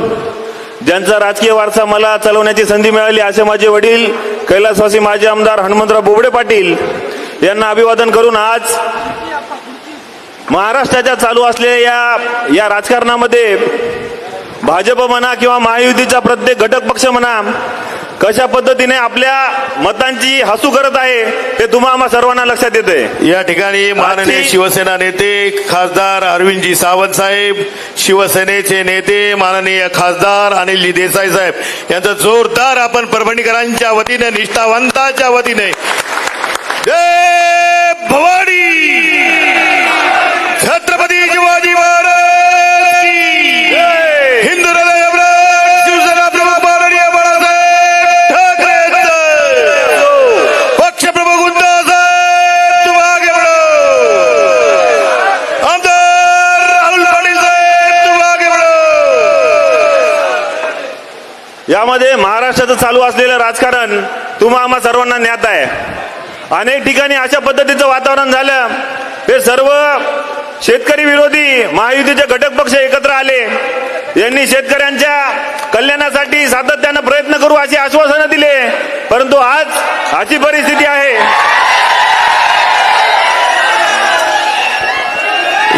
ज्यांचा राजकीय वारसा मला चालवण्याची संधी मिळाली असे माझे वडील कैलासवासी माजी आमदार हनुमंतराव बोबडे पाटील यांना अभिवादन करून, आज महाराष्ट्राच्या चालू असलेल्या या राजकारणामध्ये भाजप म्हणा किंवा महायुतीचा प्रत्येक घटक पक्ष म्हणा कशा पद्धतीने आपल्या मतांची हसू करत आहे ते तुम्हा आम्हा सर्वांना लक्षात येते. या ठिकाणी माननीय शिवसेना नेते खासदार अरविंदजी सावंत साहेब, शिवसेनेचे नेते माननीय खासदार अनिलजी देसाई साहेब यांचं जोरदार आपण परभणीकरांच्या वतीने, निष्ठावंताच्या वतीने जय भवानी, छत्रपती शिवाजी महाराज की जय. हिंदू हृदय सम्राट शिवसेना प्रमुख माननीय बाळासाहेब ठाकरे, पक्ष प्रमुख उद्धव साहेब तुम आगे बढ़ो, आमदार राहुल पाटील साहेब तुम आगे बढ़ो. यामध्ये महाराष्ट्राचं चालू असलेलं राजकारण तुम्हा आम्हा सर्वांना ज्ञात आहे. अनेक ठिकाणी अशा पद्धतीचं वातावरण झालं. हे सर्व शेतकरी विरोधी महायुतीचे घटक पक्ष एकत्र आले. यांनी शेतकऱ्यांच्या कल्याणासाठी सातत्यानं प्रयत्न करू अशी आश्वासनं दिले. परंतु आज अशी परिस्थिती आहे.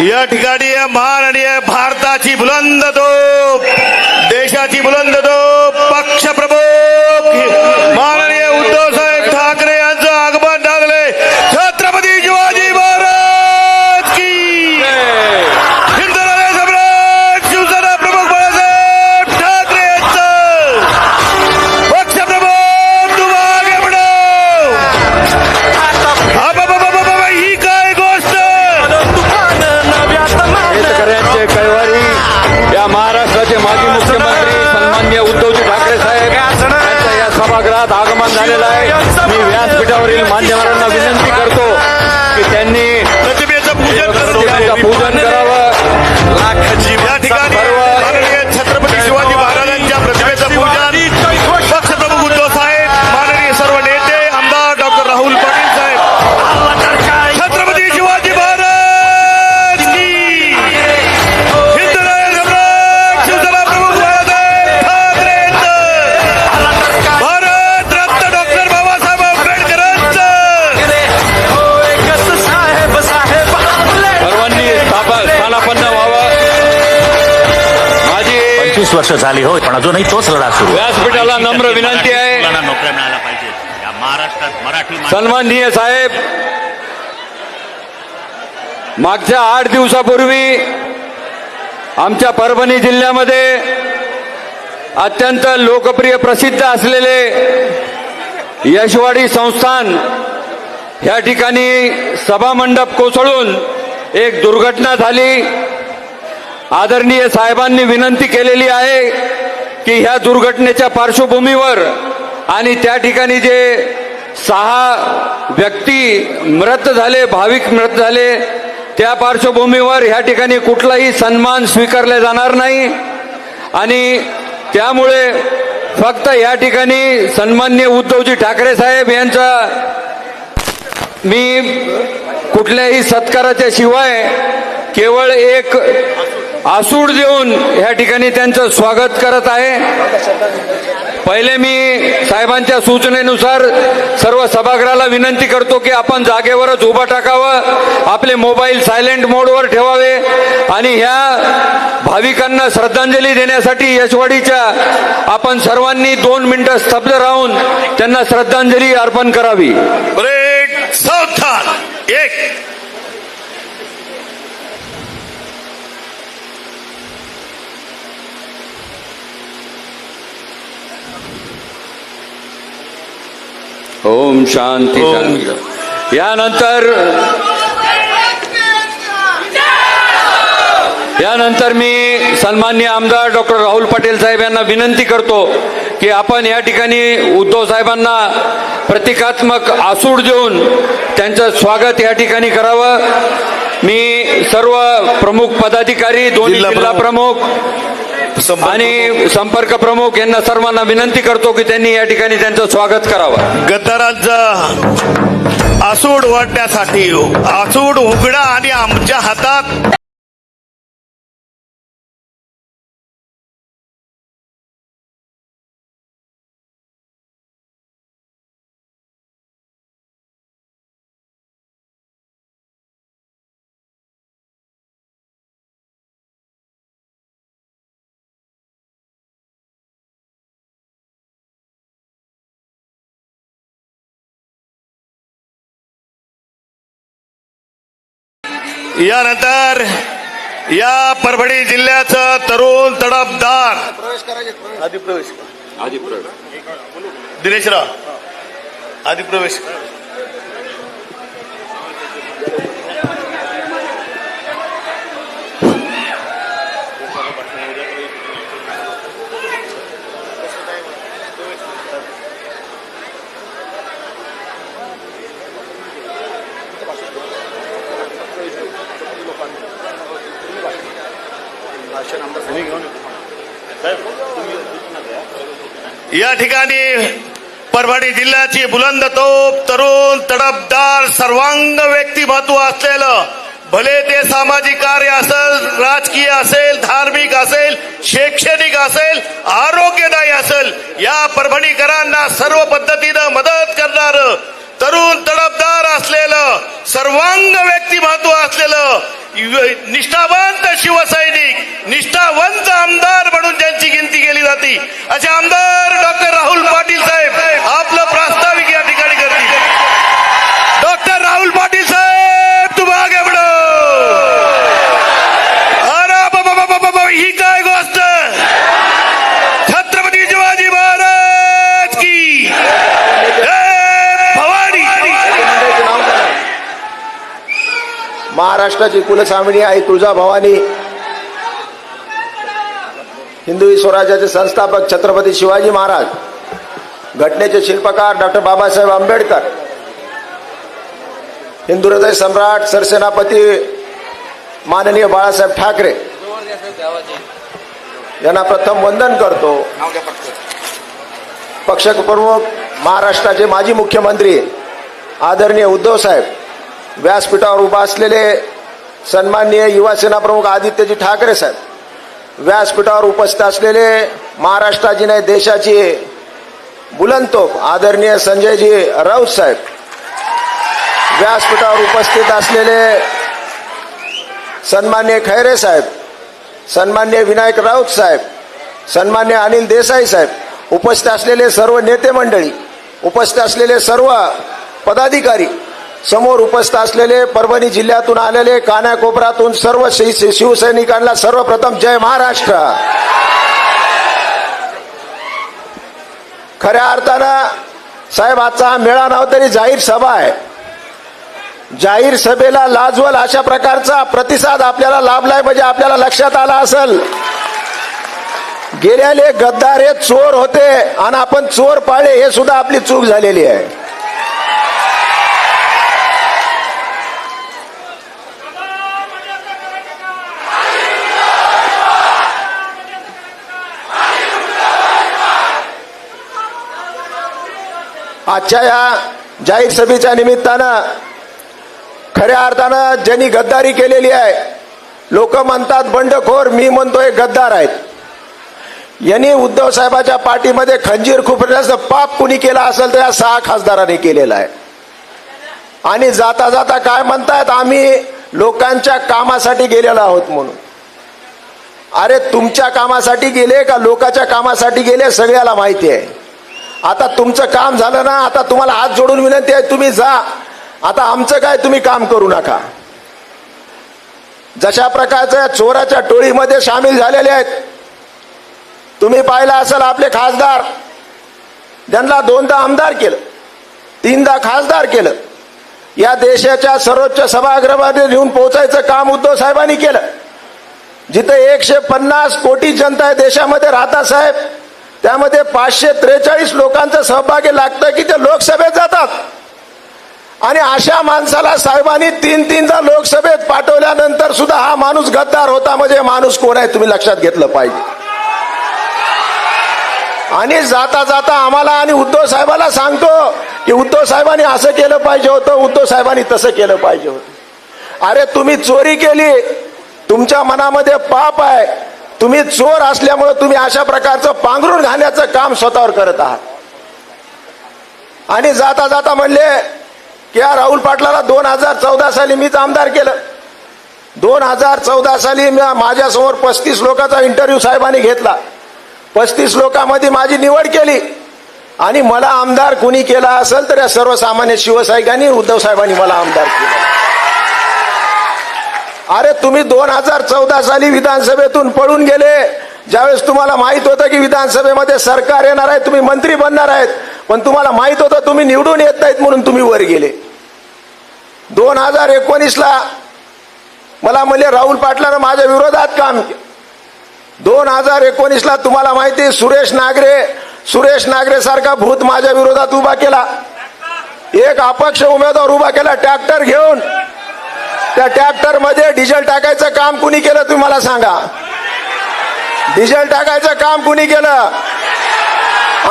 या ठिकाणी माननीय भारताची बुलंद तोप, देशाची बुलंद तोप, पक्ष प्रमुख माननीय उद्धव साहेब ठाकरे यांचं आगमन लागले. छत्रपती शिवाजी महाराज की हिंदू हृदय सम्राट शिवसेना प्रमुख बाळासाहेब ठाकरे यांचं पक्ष प्रमुख तुम आगे बढ़ो. ही काय गोष्ट. शेतकऱ्यांचे कैवारी या महाराष्ट्राचे माजी मुख्यमंत्री सन्माननीय उद्धवजी ठाकरे साहेब यांच्या या सभागृहात आगमन झालेलं आहे. मी व्यासपीठावरील मान्यवरांना विनंती करतो की त्यांनी प्रतिमेचं पूजन पूजन करावं. या ठिकाणी माननीय छत्रपती शिवाजी महाराजांच्या प्रतिमेचं पूजन पक्ष प्रमुख उद्धव साहेब, माननीय सर्व नेते, आमदार डॉक्टर राहुल पाटील साहेब. छत्रपती शिवाजी महाराज की हिंदू हृदय सम्राट शिवसेना प्रमुख बाळासाहेब ठाकरे यांचं, भारत रत्न डॉक्टर बाबासाहेब आंबेडकरांचं. सर्वांनी स्थानापन्न व्हावं. माझी 25 वर्ष झाली हो, पण अजूनही तोच लढा सुरू आहे. व्यासपीठाला नम्र विनंती आहे. मुलांना नोकऱ्या मिळायला पाहिजे. या महाराष्ट्रात मराठी सन्माननीय साहेब, मागच्या 8 दिवसापूर्वी आमच्या परभणी जिल्ह्यामध्ये अत्यंत लोकप्रिय प्रसिद्ध असलेले यशवाडी संस्थान या ठिकाणी सभामंडप कोसळून एक दुर्घटना झाली. आदरणीय साहेबांनी विनंती केलेली आहे की ह्या दुर्घटनेच्या पार्श्वभूमीवर आणि त्या ठिकाणी जे 6 व्यक्ती मृत झाले, भाविक मृत झाले, त्या पार्श्वभूमीवर ह्या ठिकाणी कुठलाही सन्मान स्वीकारला जाणार नाही. आणि त्यामुळे फक्त या ठिकाणी सन्माननीय उद्धवजी ठाकरे साहेब यांचा मी कुठल्याही सत्काराच्या शिवाय केवळ एक आसूड देऊन या ठिकाणी त्यांचं स्वागत करत आहे. पहिले मी साहेबांच्या सूचनेनुसार सर्व सभागृहाला विनंती करतो की आपण जागेवरच उभं टाकावं, आपले मोबाईल सायलेंट मोडवर ठेवावे आणि ह्या भाविकांना श्रद्धांजली देण्यासाठी यशवाडीच्या आपण सर्वांनी 2 मिनिटं स्तब्ध राहून त्यांना श्रद्धांजली अर्पण करावी. ब्रेक सावधान. एक ओम शांती शांती. यानंतर मी सन्माननीय आमदार डॉक्टर राहुल पाटील साहेब यांना विनंती करतो की आपण या ठिकाणी उद्धव साहेबांना प्रतिकात्मक आसूड देऊन त्यांचं स्वागत या ठिकाणी करावं. मी सर्व प्रमुख पदाधिकारी, दोन्ही जिल्हा प्रमुख आणि संपर्क प्रमुख यांना सर्वांना विनंती करतो की त्यांनी या ठिकाणी त्यांचं स्वागत करावं. गद्दारांचा आसूड वाटण्यासाठी आसूड उघडा आणि आमच्या हातात यानंतर या परभणी जिल्ह्याचं तरुण तडफदार दिनेशराव आदिप्रवेश या ठिकाणी परभणी जिल्ह्याची बुलंद तोप, तरुण तडफदार सर्वांग व्यक्तिमत्व असलेलं, भले ते सामाजिक कार्य असेल, राजकीय असेल, धार्मिक असेल, शैक्षणिक असेल, आरोग्यदायी असेल, या परभणीकरांना सर्व पद्धतीनं मदत करणारं, तरुण तडफदार असलेलं, सर्वांग व्यक्तिमत्व असलेलं, निष्ठावंत शिवसैनिक, निष्ठावंत आमदार म्हणून ज्यांची गिनती केली जाते असे आमदार डॉक्टर राहुल पाटील साहेब आपलं प्रास्ताविक या ठिकाणी करतील. डॉक्टर राहुल पाटील साहेब तुम आगे बढो. अरे बाबा ही काय गोष्ट. छत्रपती शिवाजी महाराज की भवानी. महाराष्ट्राची कुलस्वामिनी आई तुळजाभवानी, हिंदवी स्वराज्याचे संस्थापक छत्रपती शिवाजी महाराज, घटनेचे शिल्पकार डॉक्टर बाबासाहेब आंबेडकर, हिंदू हृदय सम्राट सरसेनापती माननीय बाळासाहेब ठाकरे यांना प्रथम वंदन करतो. पक्षप्रमुख महाराष्ट्राचे माजी मुख्यमंत्री आदरणीय उद्धव साहेब, व्यासपीठावर उभा असलेले सन्माननीय युवासेना प्रमुख आदित्यजी ठाकरे साहेब, व्यासपीठावर उपस्थित असलेले महाराष्ट्राची नाही देशाची बुलंद तोप आदरणीय संजयजी राऊत साहेब, व्यासपीठावर उपस्थित असलेले सन्माननीय खैरे साहेब, सन्माननीय विनायक राऊत साहेब, सन्माननीय अनिल देसाई साहेब, उपस्थित असलेले सर्व नेते मंडळी, उपस्थित असलेले सर्व पदाधिकारी, समोर उपस्थित असलेले परभणी जिल्ह्यातून आलेले कानाकोपऱ्यातून सर्व शिवसैनिकांना सर्वप्रथम जय महाराष्ट्र. खऱ्या अर्थानं साहेब आजचा हा मेळा नव्हता तरी जाहीर सभा आहे. जाहीर सभेला लाजवल अशा प्रकारचा प्रतिसाद आपल्याला लाभलाय म्हणजे आपल्याला लक्षात आला असेल गेल्याले गद्दार हे चोर होते आणि आपण चोर पाळले हे सुद्धा आपली चूक झालेली आहे. आजच्या या जाहीर सभेच्या निमित्तानं खऱ्या अर्थानं ज्यांनी गद्दारी केलेली आहे, लोक म्हणतात बंडखोर, मी म्हणतोय गद्दार आहेत. यांनी उद्धव साहेबाच्या पाठीमध्ये खंजीर खुपरण्याचं पाप कुणी केलं असेल तर या 6 खासदारांनी केलेलं आहे. आणि जाता जाता काय म्हणतायत, आम्ही लोकांच्या कामासाठी गेलेलो आहोत म्हणून. अरे तुमच्या कामासाठी गेले का लोकांच्या कामासाठी गेले सगळ्याला माहिती आहे. आता तुमचं काम झालं ना, आता तुम्हाला हात जोडून विनंती आहे, तुम्ही जा. आता आमचं काय तुम्ही काम करू नका. जशा प्रकारच्या चोराच्या टोळीमध्ये सामील झालेले आहेत. तुम्ही पाहिलं असेल आपले खासदार, त्यांना 2दा आमदार केलं, 3दा खासदार केलं. या देशाच्या सर्वोच्च सभागृहामध्ये नेऊन पोहोचायचं काम उद्धव साहेबांनी केलं. जिथे 150 कोटी जनता देशामध्ये राहता साहेब, त्यामध्ये 543 लोकांचं सहभागी लागतं की ते लोकसभेत जातात. आणि अशा माणसाला साहेबांनी 3-3दा लोकसभेत पाठवल्यानंतर सुद्धा हा माणूस गद्दार होता. म्हणजे माणूस कोण आहे तुम्ही लक्षात घेतलं पाहिजे. आणि जाता जाता आम्हाला आणि उद्धव साहेबाला सांगतो की उद्धव साहेबांनी असं केलं पाहिजे होतं, उद्धव साहेबांनी तसं केलं पाहिजे होतं. अरे तुम्ही चोरी केली, तुमच्या मनामध्ये पाप आहे, तुम्ही चोर असल्यामुळे तुम्ही अशा प्रकारचं पांघरून घालण्याचं काम स्वतःवर करत आहात. आणि जाता जाता म्हणले की या राहुल पाटलाला 2014 साली मीच आमदार केलं. 2014 साली माझ्यासमोर 35 लोकांचा इंटरव्ह्यू साहेबांनी घेतला. 35 लोकांमध्ये माझी निवड केली. आणि मला आमदार कुणी केला असेल तर या सर्वसामान्य शिवसैनिकांनी, उद्धव साहेबांनी मला आमदार केलं. अरे तुम्ही 2014 साली विधानसभेतून पळून गेले, ज्यावेळेस तुम्हाला माहित होतं की विधानसभेमध्ये सरकार येणार आहे, तुम्ही मंत्री बनणार आहेत, पण तुम्हाला माहित होतं तुम्ही निवडून येत नाहीत म्हणून तुम्ही वर गेले. 2019ला मला म्हणले राहुल पाटलानं माझ्या विरोधात काम केलं. 2019ला तुम्हाला माहिती आहे सुरेश नागरे सारखा भूत माझ्या विरोधात उभा केला. एक अपक्ष उमेदवार उभा केला ट्रॅक्टर घेऊन. त्या ट्रॅक्टर मध्ये डिझेल टाकायचं काम कुणी केलं तुम्ही मला सांगा. डिझेल टाकायचं काम कुणी केलं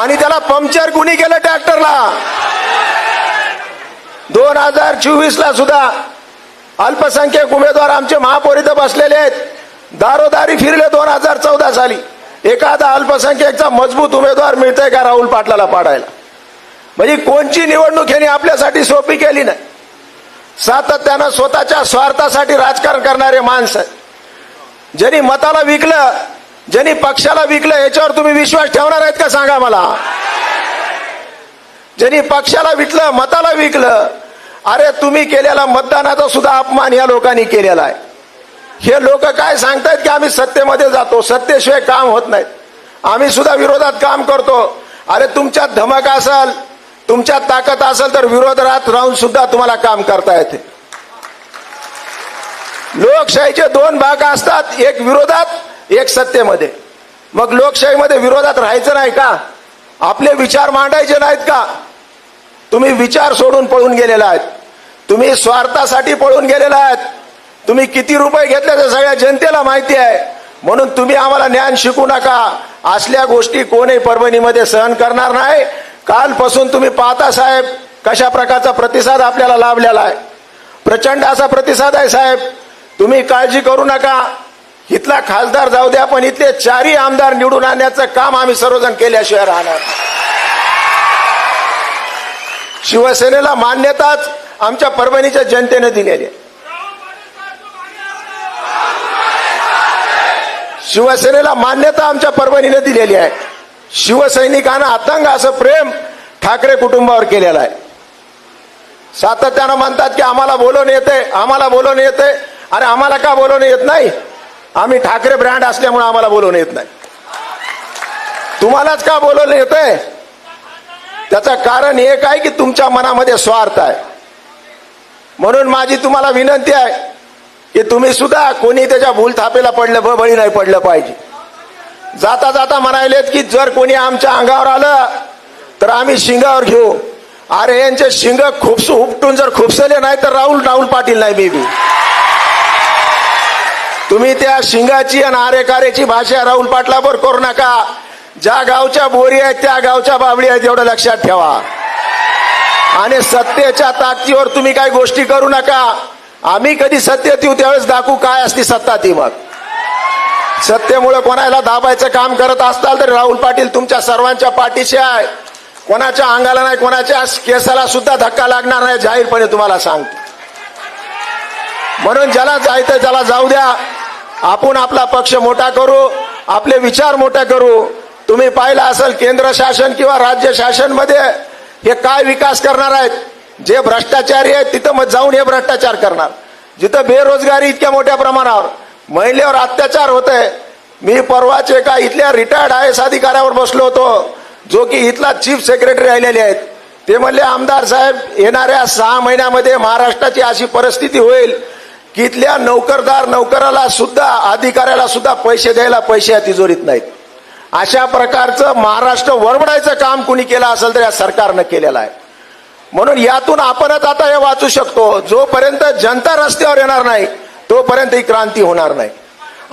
आणि त्याला पंक्चर कुणी केलं ट्रॅक्टरला. 2024ला सुद्धा अल्पसंख्याक उमेदवार आमचे महापौर इथं बसलेले आहेत, दारोदारी फिरले. 2014 साली एखादा अल्पसंख्याकचा मजबूत उमेदवार मिळतंय का राहुल पाटलाला पाडायला? म्हणजे कोणची निवडणूक यांनी आपल्यासाठी सोपी केली नाही. सातत्यानं स्वतःच्या स्वार्थासाठी राजकारण करणारे माणसं, ज्यांनी मताला विकलं, ज्यांनी पक्षाला विकलं, याच्यावर तुम्ही विश्वास ठेवणार आहेत का सांगा मला? ज्यांनी पक्षाला विकलं, मताला विकलं, अरे तुम्ही केलेला मतदानाचा सुद्धा अपमान या लोकांनी केलेला आहे. हे लोक काय सांगतायत की आम्ही सत्तेमध्ये जातो, सत्तेशिवाय काम होत नाही, आम्ही सुद्धा विरोधात काम करतो. अरे तुमच्यात धमक असेल, तुमच्यात ताकद असेल तर विरोधात राहून सुद्धा तुम्हाला काम करता येते. लोकशाहीचे 2 भाग असतात, एक विरोधात, एक सत्तेमध्ये. मग लोकशाहीमध्ये विरोधात राहायचं नाही का? आपले विचार मांडायचे नाहीत का? तुम्ही विचार सोडून पळून गेलेला आहेत, तुम्ही स्वार्थासाठी पळून गेलेला आहात. तुम्ही किती रुपये घेतले ते सगळ्या जनतेला माहिती आहे. म्हणून तुम्ही आम्हाला ज्ञान शिकू नका. असल्या गोष्टी कोणीही परभणीमध्ये सहन करणार नाही. कालपासून तुम्ही पाहता साहेब कशा प्रकारचा प्रतिसाद आपल्याला लाभलेला आहे. प्रचंड असा प्रतिसाद आहे साहेब. तुम्ही काळजी करू नका. इथला खासदार जाऊ द्या, पण इथले 4ही आमदार निवडून आणण्याचं काम आम्ही सर्वजण केल्याशिवाय राहणार. शिवसेनेला मान्यताच आमच्या परभणीच्या जनतेने दिलेली आहे. शिवसेनेला मान्यता आमच्या परभणीने दिलेली आहे. शिवसैनिकांना अतंग असं प्रेम ठाकरे कुटुंबावर केलेलं आहे. सातत्यानं म्हणतात की आम्हाला बोलवून येते, आम्हाला बोलवून येते. अरे आम्हाला का बोलवून येत नाही? आम्ही ठाकरे ब्रँड असल्यामुळे आम्हाला बोलवून येत नाही. तुम्हालाच का बोलवलं येतंय? त्याचं कारण एक आहे की तुमच्या मनामध्ये स्वार्थ आहे. म्हणून माझी तुम्हाला विनंती आहे की तुम्ही सुद्धा कोणी त्याच्या भूलथापेला पडलं, बळी नाही पडलं पाहिजे. जाता जाता म्हणायलेत की जर कोणी आमच्या अंगावर आलं तर आम्ही शिंगावर घेऊ. अरे यांचे शिंग उपटून जर खुपसले नाही तर राहुल पाटील नाही मी. तुम्ही त्या शिंगाची आणि आरेकारेची भाषा राहुल पाटलावर करू नका. ज्या गावच्या बोरी आहेत त्या गावच्या बाबळी आहेत एवढं लक्षात ठेवा. आणि सत्तेच्या ताकदीवर तुम्ही काही गोष्टी करू नका. आम्ही कधी सत्तेत येऊ त्यावेळेस दाखवू काय असते सत्ता ती. मग सत्तेमुळे कोणाला दाबायचं काम करत असताल तर राहुल पाटील तुमच्या सर्वांच्या पाठीशी आहे. कोणाच्या अंगाला नाही, कोणाच्या केसाला सुद्धा धक्का लागणार नाही, जाहीरपणे तुम्हाला सांगतो. म्हणून ज्याला जायचं त्याला जाऊ द्या. आपण आपला पक्ष मोठा करू, आपले विचार मोठे करू. तुम्ही पाहिलं असेल केंद्र शासन किंवा राज्य शासन मध्ये हे काय विकास करणार आहेत. जे भ्रष्टाचारी आहेत तिथं मग जाऊन हे भ्रष्टाचार करणार. जिथं बेरोजगारी इतक्या मोठ्या प्रमाणावर, महिलेवर अत्याचार होते. मी परवाच एका इथल्या रिटायर्ड IAS अधिकाऱ्यावर बसलो होतो, जो की इथला चीफ सेक्रेटरी राहिलेले आहेत. ते म्हणले आमदार साहेब येणाऱ्या 6 महिन्यामध्ये महाराष्ट्राची अशी परिस्थिती होईल की इथल्या नोकराला सुद्धा, अधिकाऱ्याला सुद्धा पैसे द्यायला पैसे तिजोरीत नाहीत. अशा प्रकारचं महाराष्ट्र वरवडायचं काम कुणी केलं असेल तर या सरकारनं केलेलं आहे. म्हणून यातून आपणच आता हे वाचू शकतो. जोपर्यंत जनता रस्त्यावर येणार नाही तोपर्यंत ही क्रांती होणार नाही.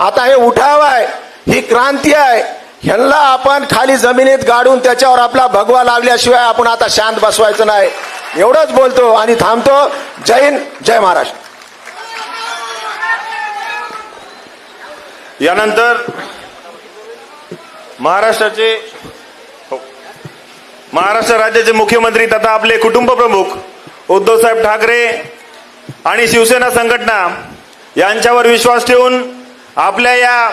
आता हे उठाव आहे, ही क्रांती आहे. ह्यांना आपण खाली जमिनीत गाडून त्याच्यावर आपला भगवा लावल्याशिवाय आपण आता शांत बसवायचं नाही. एवढंच बोलतो आणि थांबतो. जय हिंद, जय महाराष्ट्र. यानंतर महाराष्ट्र राज्याचे मुख्यमंत्री तथा आपले कुटुंब प्रमुख उद्धवसाहेब ठाकरे आणि शिवसेना संघटना यांच्यावर विश्वास ठेवून आपल्या या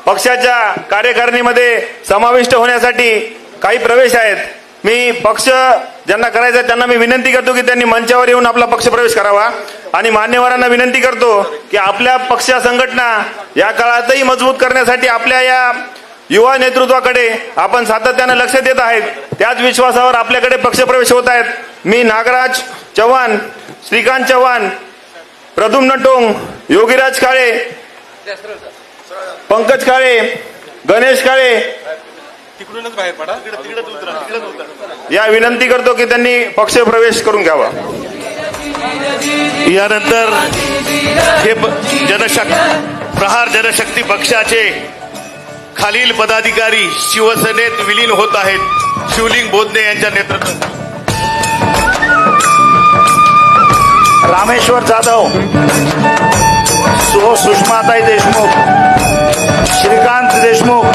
पक्षाच्या कार्यकारिणीमध्ये समाविष्ट होण्यासाठी काही प्रवेश आहेत. मी पक्ष ज्यांना करायचा त्यांना मी विनंती करतो की त्यांनी मंचावर येऊन आपला पक्ष प्रवेश करावा. आणि मान्यवरांना विनंती करतो की आपल्या पक्ष संघटना या काळातही मजबूत करण्यासाठी आपल्या या युवा नेतृत्वाकडे आपण सातत्यानं लक्ष देत आहेत. त्याच विश्वासावर आपल्याकडे पक्षप्रवेश होत आहेत. मी नागराज चव्हाण, श्रीकांत चव्हाण, प्रद्युम्न टोंग, योगीराज काळे, पंकज काळे, गणेश काळे या विनंती करतो की त्यांनी पक्षप्रवेश करून घ्यावा. यानंतर हे प्रहार जनशक्ती पक्षाचे खालील पदाधिकारी शिवसेनेत विलीन होत आहेत. शिवलिंग बोधने यांच्या नेतृत्वात रामेश्वर जाधव, सुषमाताई देशमुख, श्रीकांत देशमुख,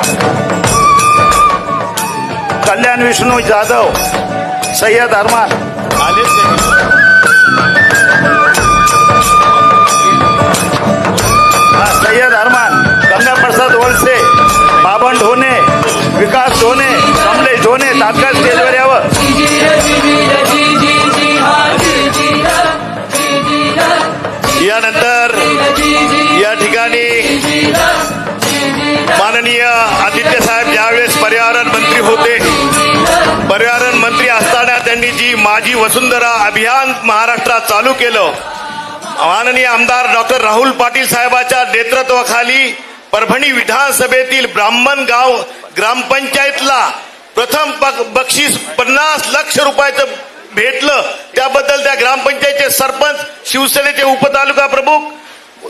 कल्याण विष्णू जाधव, सय्यद अरमान, सय्यद अरमान, गंगा प्रसाद वळसे, बाबन ढोणे, विकास ढोणे, कमलेश ढोणे तात्काळ स्टेजवर यावं. यानंतर या ठिकाणी माननीय आदित्य साहेब ज्यावेळेस पर्यावरण मंत्री होते, पर्यावरण मंत्री असताना त्यांनी जी माझी वसुंधरा अभियान महाराष्ट्रात चालू केलं, माननीय आमदार डॉक्टर राहुल पाटील साहेबांच्या नेतृत्वाखाली परभणी विधानसभेतील ब्राह्मण गाव ग्रामपंचायतला प्रथम बक्षीस 50 लाख रुपयाचं भेटलं. त्याबद्दल त्या ग्रामपंचायतचे सरपंच, शिवसेनेचे उपतालुका प्रमुख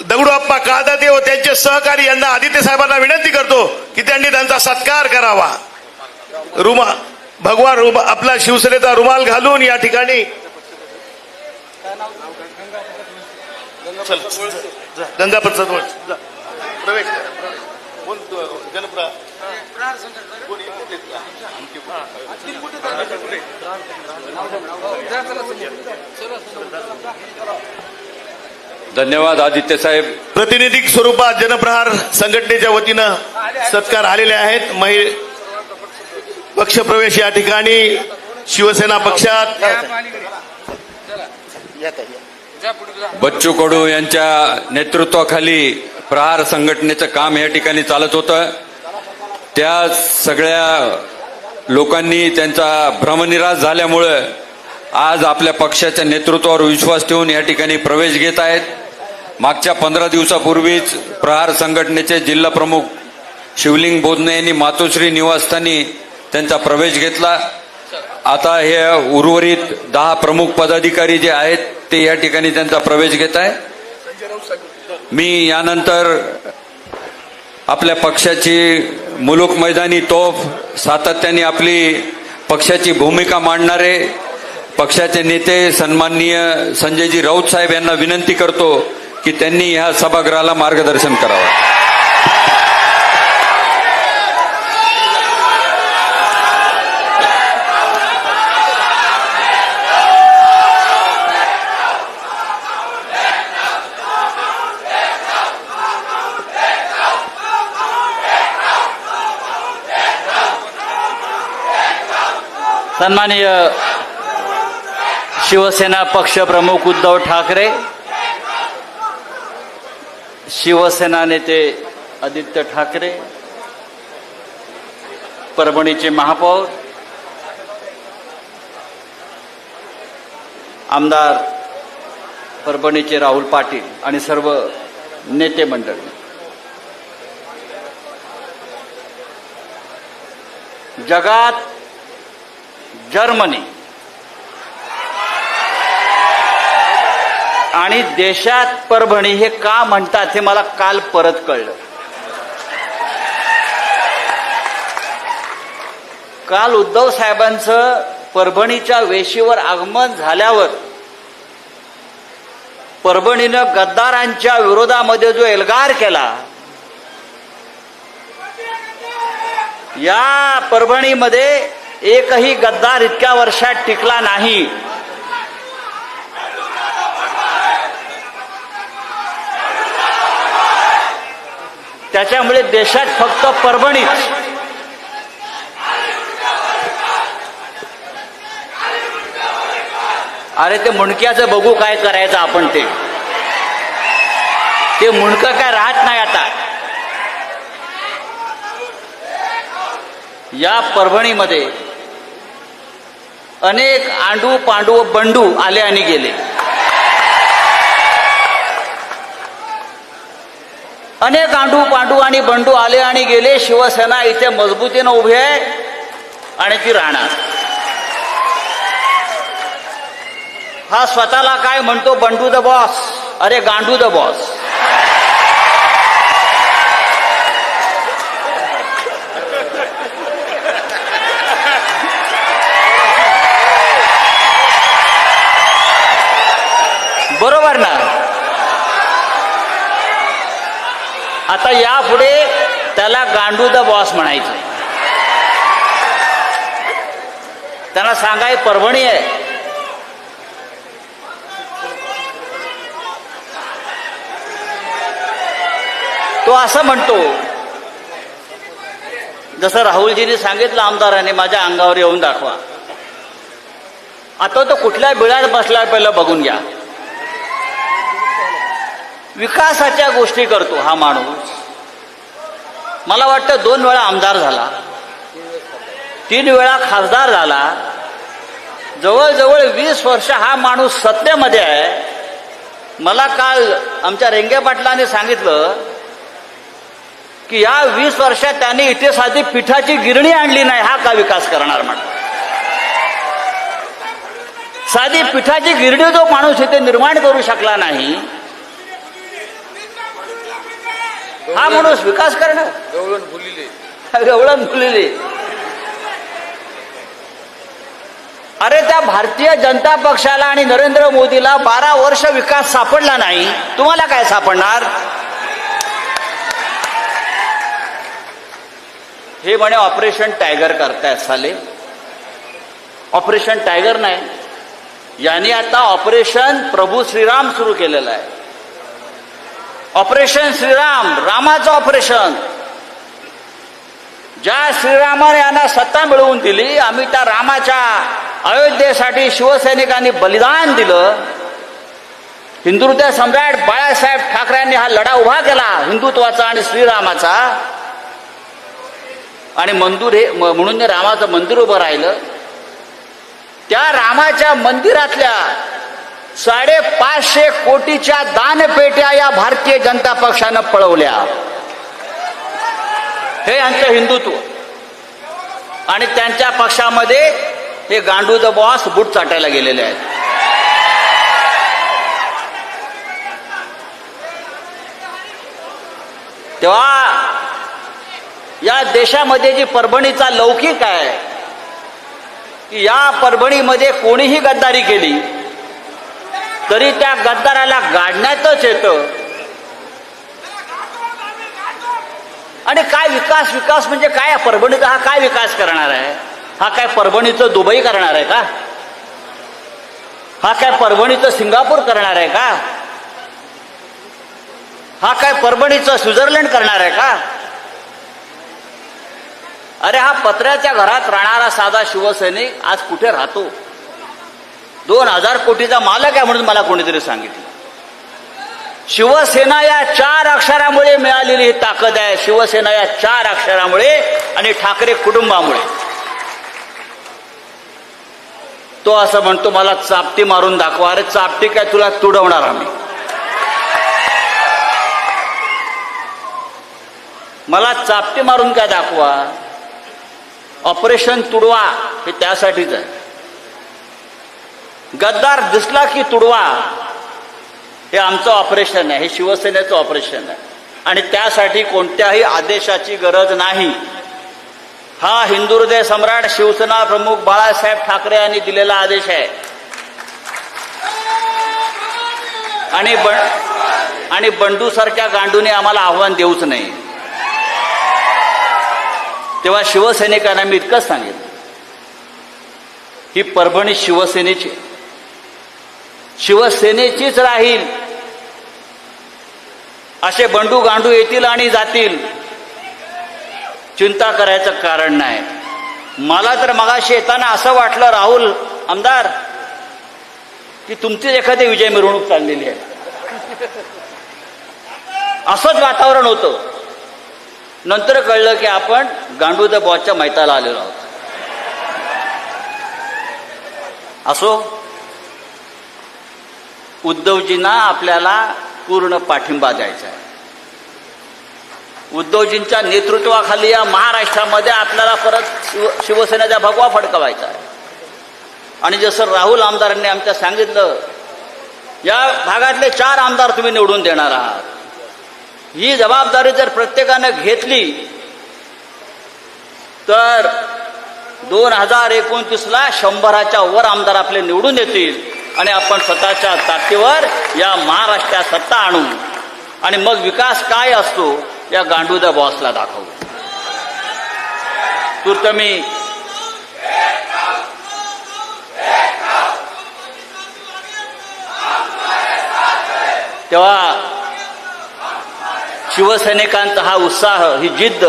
दगडूअप्पा काळदाते व त्यांचे सहकारी यांना आदित्य साहेबांना विनंती करतो की त्यांनी त्यांचा सत्कार करावा. भगवा आपला शिवसेनेचा रुमाल घालून या ठिकाणी गंगा प्रसाद वळसे प्रवेश धन्यवाद आदित्य साहेब. प्रातिनिधिक स्वरूपात जनप्रहार संघटनेच्या वतीनं सत्कार आलेले आहेत. पक्षप्रवेश या ठिकाणी शिवसेना पक्षात बच्चू कडू यांच्या नेतृत्वाखाली प्रहार संघटनेचं काम या ठिकाणी चालत होतं. त्या सगळ्या लोकांनी त्यांचा भ्रमनिरास झाल्यामुळं आज आपल्या पक्षाच्या नेतृत्वावर विश्वास ठेवून या ठिकाणी प्रवेश घेत आहेत. मागच्या 15 दिवसापूर्वीच प्रहार संघटनेचे जिल्हा प्रमुख शिवलिंग बोधने यांनी मातोश्री निवासस्थानी त्यांचा प्रवेश घेतला. आता हे उर्वरित 10 प्रमुख पदाधिकारी जे आहेत ते या ठिकाणी त्यांचा प्रवेश घेत आहे. मी यानंतर आपल्या पक्षाची मुलूक मैदानी तोफ, सातत्याने आपली पक्षाची भूमिका मांडणारे पक्षाचे नेते सन्माननीय संजयजी राऊत साहेब यांना विनंती करतो की त्यांनी ह्या सभागृहाला मार्गदर्शन करावं. सन्माननीय शिवसेना पक्षप्रमुख उद्धव ठाकरे, शिवसेना नेते आदित्य ठाकरे, परभणीचे महापौर, आमदार परभणीचे राहुल पाटील आणि सर्व नेते मंडळी, जगात जर्मनी आणि देशात परभणी हे का म्हणतात हे मला काल परत कळलं. काल उद्धव साहेबांचं परभणीच्या वेशीवर आगमन झाल्यावर परभणीनं गद्दारांच्या विरोधामध्ये जो एल्गार केला, या परभणीमध्ये एकही गद्दार इतक्या वर्षात टिकला नाही. त्याच्यामुळे देशात फक्त परभणीच. अरे ते मुंडक्याचं बघू काय करायचं आपण, ते मुंडकं काय राहत नाही आता. या परभणीमध्ये अनेक आंडू पांडू बंडू आले आणि गेले. अनेक आंडू पांडू आणि बंडू आले आणि गेले. शिवसेना इथे मजबूतीनं उभी आहे आणि ती राहणार. हा स्वतःला काय म्हणतो, बंडू द बॉस. अरे गांडू द बॉस. बरोबर ना. आता यापुढे त्याला गांडू द बॉस म्हणायचं. त्यांना सांगाय परभणी आहे. तो असं म्हणतो, जसं राहुलजींनी सांगितलं आमदारांनी, माझ्या अंगावर येऊन दाखवा. आता तो कुठल्या बिळात बसला पहिलं बघून घ्या. विकासाच्या गोष्टी करतो हा माणूस. मला वाटतं 2 वेळा आमदार झाला, 3 वेळा खासदार झाला. जवळजवळ 20 वर्ष हा माणूस सत्तेमध्ये आहे. मला काल आमच्या रेंगे पाटलांनी सांगितलं की या 20 वर्षात त्यांनी इथे साधी पिठाची गिरणी आणली नाही. हा का विकास करणार म्हणतो. साधी पिठाची गिरणी जो माणूस इथे निर्माण करू शकला नाही, हा माणूस विकास करणार. गवळण फुलले. अरे त्या भारतीय जनता पक्षाला आणि नरेंद्र मोदीला 12 वर्ष विकास सापडला नाही, तुम्हाला काय सापडणार. हे म्हणे ऑपरेशन टायगर करतायत साले. ऑपरेशन टायगर नाही, यांनी आता ऑपरेशन प्रभू श्रीराम सुरू केलेलं आहे. ऑपरेशन श्रीराम, रामाचं ऑपरेशन. ज्या श्रीरामाने यांना सत्ता मिळवून दिली, आम्ही त्या रामाच्या अयोध्येसाठी शिवसैनिकांनी बलिदान दिलं. हिंदुत्व सम्राट बाळासाहेब ठाकरेंनी हा लढा उभा केला हिंदुत्वाचा आणि श्रीरामाचा. आणि मंदिर हे म्हणून रामाचं मंदिर उभं राहिलं. त्या रामाच्या मंदिरातल्या 550 कोटीच्या दानपेट्या या भारतीय जनता पक्षानं पळवल्या. हे यांचं हिंदुत्व. आणि त्यांच्या पक्षामध्ये हे गांडू द बॉस बूट चाटायला गेलेले आहेत. तेव्हा या देशामध्ये जी परभणीचा लौकिक आहे की या परभणीमध्ये कोणीही गद्दारी केली तरी त्या गद्दाराला गाडण्यातच येतं. आणि काय विकास, विकास म्हणजे काय. परभणीचा हा काय विकास करणार आहे. हा काय परभणीचं दुबई करणार आहे का. हा काय परभणीचं सिंगापूर करणार आहे का. हा काय परभणीचं स्वित्झर्लंड करणार आहे का. अरे हा पत्र्याच्या घरात राहणारा साधा शिवसैनिक आज कुठे राहतो? 2000 कोटीचा मालक आहे म्हणून मला कोणीतरी सांगितलं. शिवसेना या 4 अक्षरामुळे मिळालेली ही ताकद आहे. शिवसेना या 4 अक्षरामुळे आणि ठाकरे कुटुंबामुळे. तो असं म्हणतो मला चापटी मारून दाखवा. अरे चापटी काय तुला तुडवणार आम्ही. मला चापटी मारून काय दाखवा. ऑपरेशन तुडवा हे त्यासाठीच आहे. गद्दार दिसला की तुडवा हे आमचं ऑपरेशन आहे. हे शिवसेनेचं ऑपरेशन आहे आणि त्यासाठी कोणत्याही आदेशाची गरज नाही. हा हिंदू हृदय सम्राट शिवसेना प्रमुख बाळासाहेब ठाकरे यांनी दिलेला आदेश आहे. आणि बंडू सारख्या गांडूने आम्हाला आव्हान देऊच नाही. तेव्हा शिवसैनिकांना मी इतकंच सांगितलं, ही परभणी शिवसेनेची, शिवसेनेचीच राहील. असे बंडू गांडू येतील आणि जातील, चिंता करायचं कारण नाही. मला तर मगाशी येताना असं वाटलं राहुल आमदार की तुमचीच एखादी विजय मिरवणूक चाललेली आहे. असंच वातावरण होतं. नंतर कळलं की आपण गांडू द बॉसच्या मैताला आलेलो आहोत. असो, उद्धवजींना आपल्याला पूर्ण पाठिंबा द्यायचा आहे. उद्धवजींच्या नेतृत्वाखाली या महाराष्ट्रामध्ये आपल्याला परत शिवसेनेचा भगवा फडकवायचा आहे. आणि जसं राहुल आमदारांनी आमच्या सांगितलं, या भागातले 4 आमदार तुम्ही निवडून देणार आहात. ही जबाबदारी जर प्रत्येकानं घेतली तर 2029ला 100च्या वर आमदार आपले निवडून येतील आणि आपण स्वतःच्या ताकदीवर या महाराष्ट्रात सत्ता आणू आणि मग विकास काय असतो या गांडू द बॉसला दाखवू. तूर्त मी तेव्हा शिवसैनिकांचा हा उत्साह, ही जिद्द,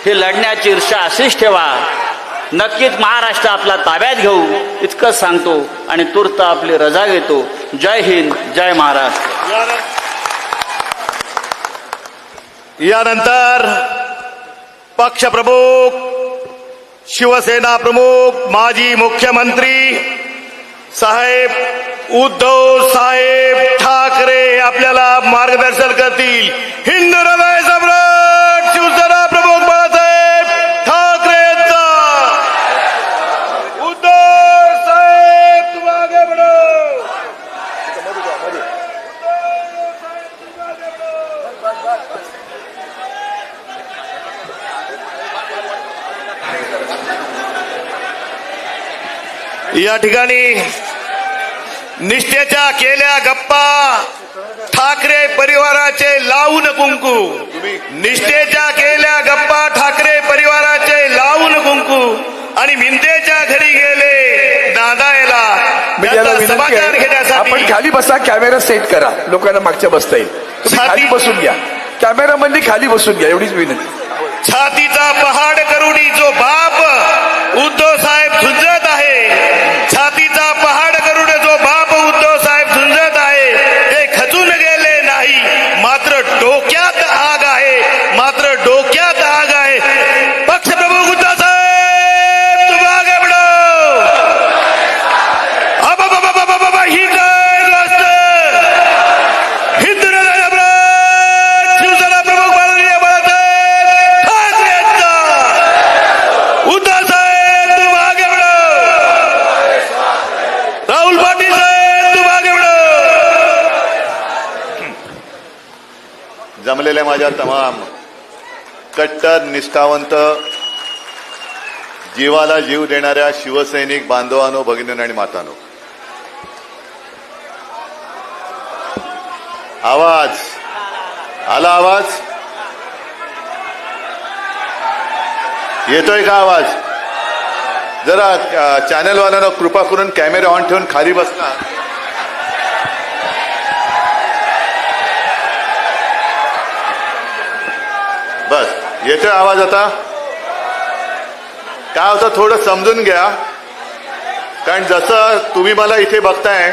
ही लढण्याची ईर्षा अशीच ठेवा. नक्कीच महाराष्ट्र आपला ताब्यात घेऊ इतकंच सांगतो आणि तूर्त आपली रजा घेतो. जय हिंद, जय महाराष्ट्र. यानंतर पक्षप्रमुख, शिवसेना प्रमुख, माजी मुख्यमंत्री साहेब उद्धव साहेब ठाकरे आपल्याला मार्गदर्शन करतील. हिंदू हृदय सम्राट शिवसेना प्रमुख बाळासाहेब ठाकरे यांचा. उद्धव साहेब तुम आगे बढ़ो. या ठिकाणी निष्ठेच्या केल्या गप्पा ठाकरे परिवाराचे लावून कुंकू. निष्ठेच्या केल्या गप्पा ठाकरे परिवाराचे लावून कुंकू आणि मिंदेच्या घरी गेले दादायला. समाचार घेण्यासाठी आपण खाली बसा. कॅमेरा सेट करा. लोकांना मागच्या बसता येईल. तुम्ही खाली बसून घ्या. कॅमेरा मध्ये खाली बसून घ्या एवढीच विनंती. छातीचा पहाड करुणी जो बाप उद्धव साहेब झुंजत आहे, छातीचा पहाड करून जो बाप उद्धव साहेब झुंजत आहे ते खचून गेले नाही. मात्र डोक्यात आग आहे, मात्र डोक्यात आग आहे. पक्षप्रमुख उद्धव साहेब तुम आगे बढ़ो. ही काय गोष्ट. हिंदू हृदय सम्राट शिवसेना प्रमुख बाळासाहेब ठाकरे यांचा. उद्धव साहेब तुम आगे बढ़ो. राहुल पाटील साहेब तुम आगे बढ़ो. जमलेल्या माझ्या तमाम कट्टर निष्ठावंत जीवाला जीव देणाऱ्या शिवसैनिक बांधवांनो, भगिनींनो आणि मातांनो, आवाज आला. आवाज येतोय का? आवाज जरा चॅनलवाल्यांना कृपा करून कॅमेरा ऑन ठेवून खाली बसला. बस येतोय आवाज आता? काय होतं थोडं समजून घ्या, कारण जसं तुम्ही मला इथे बघताय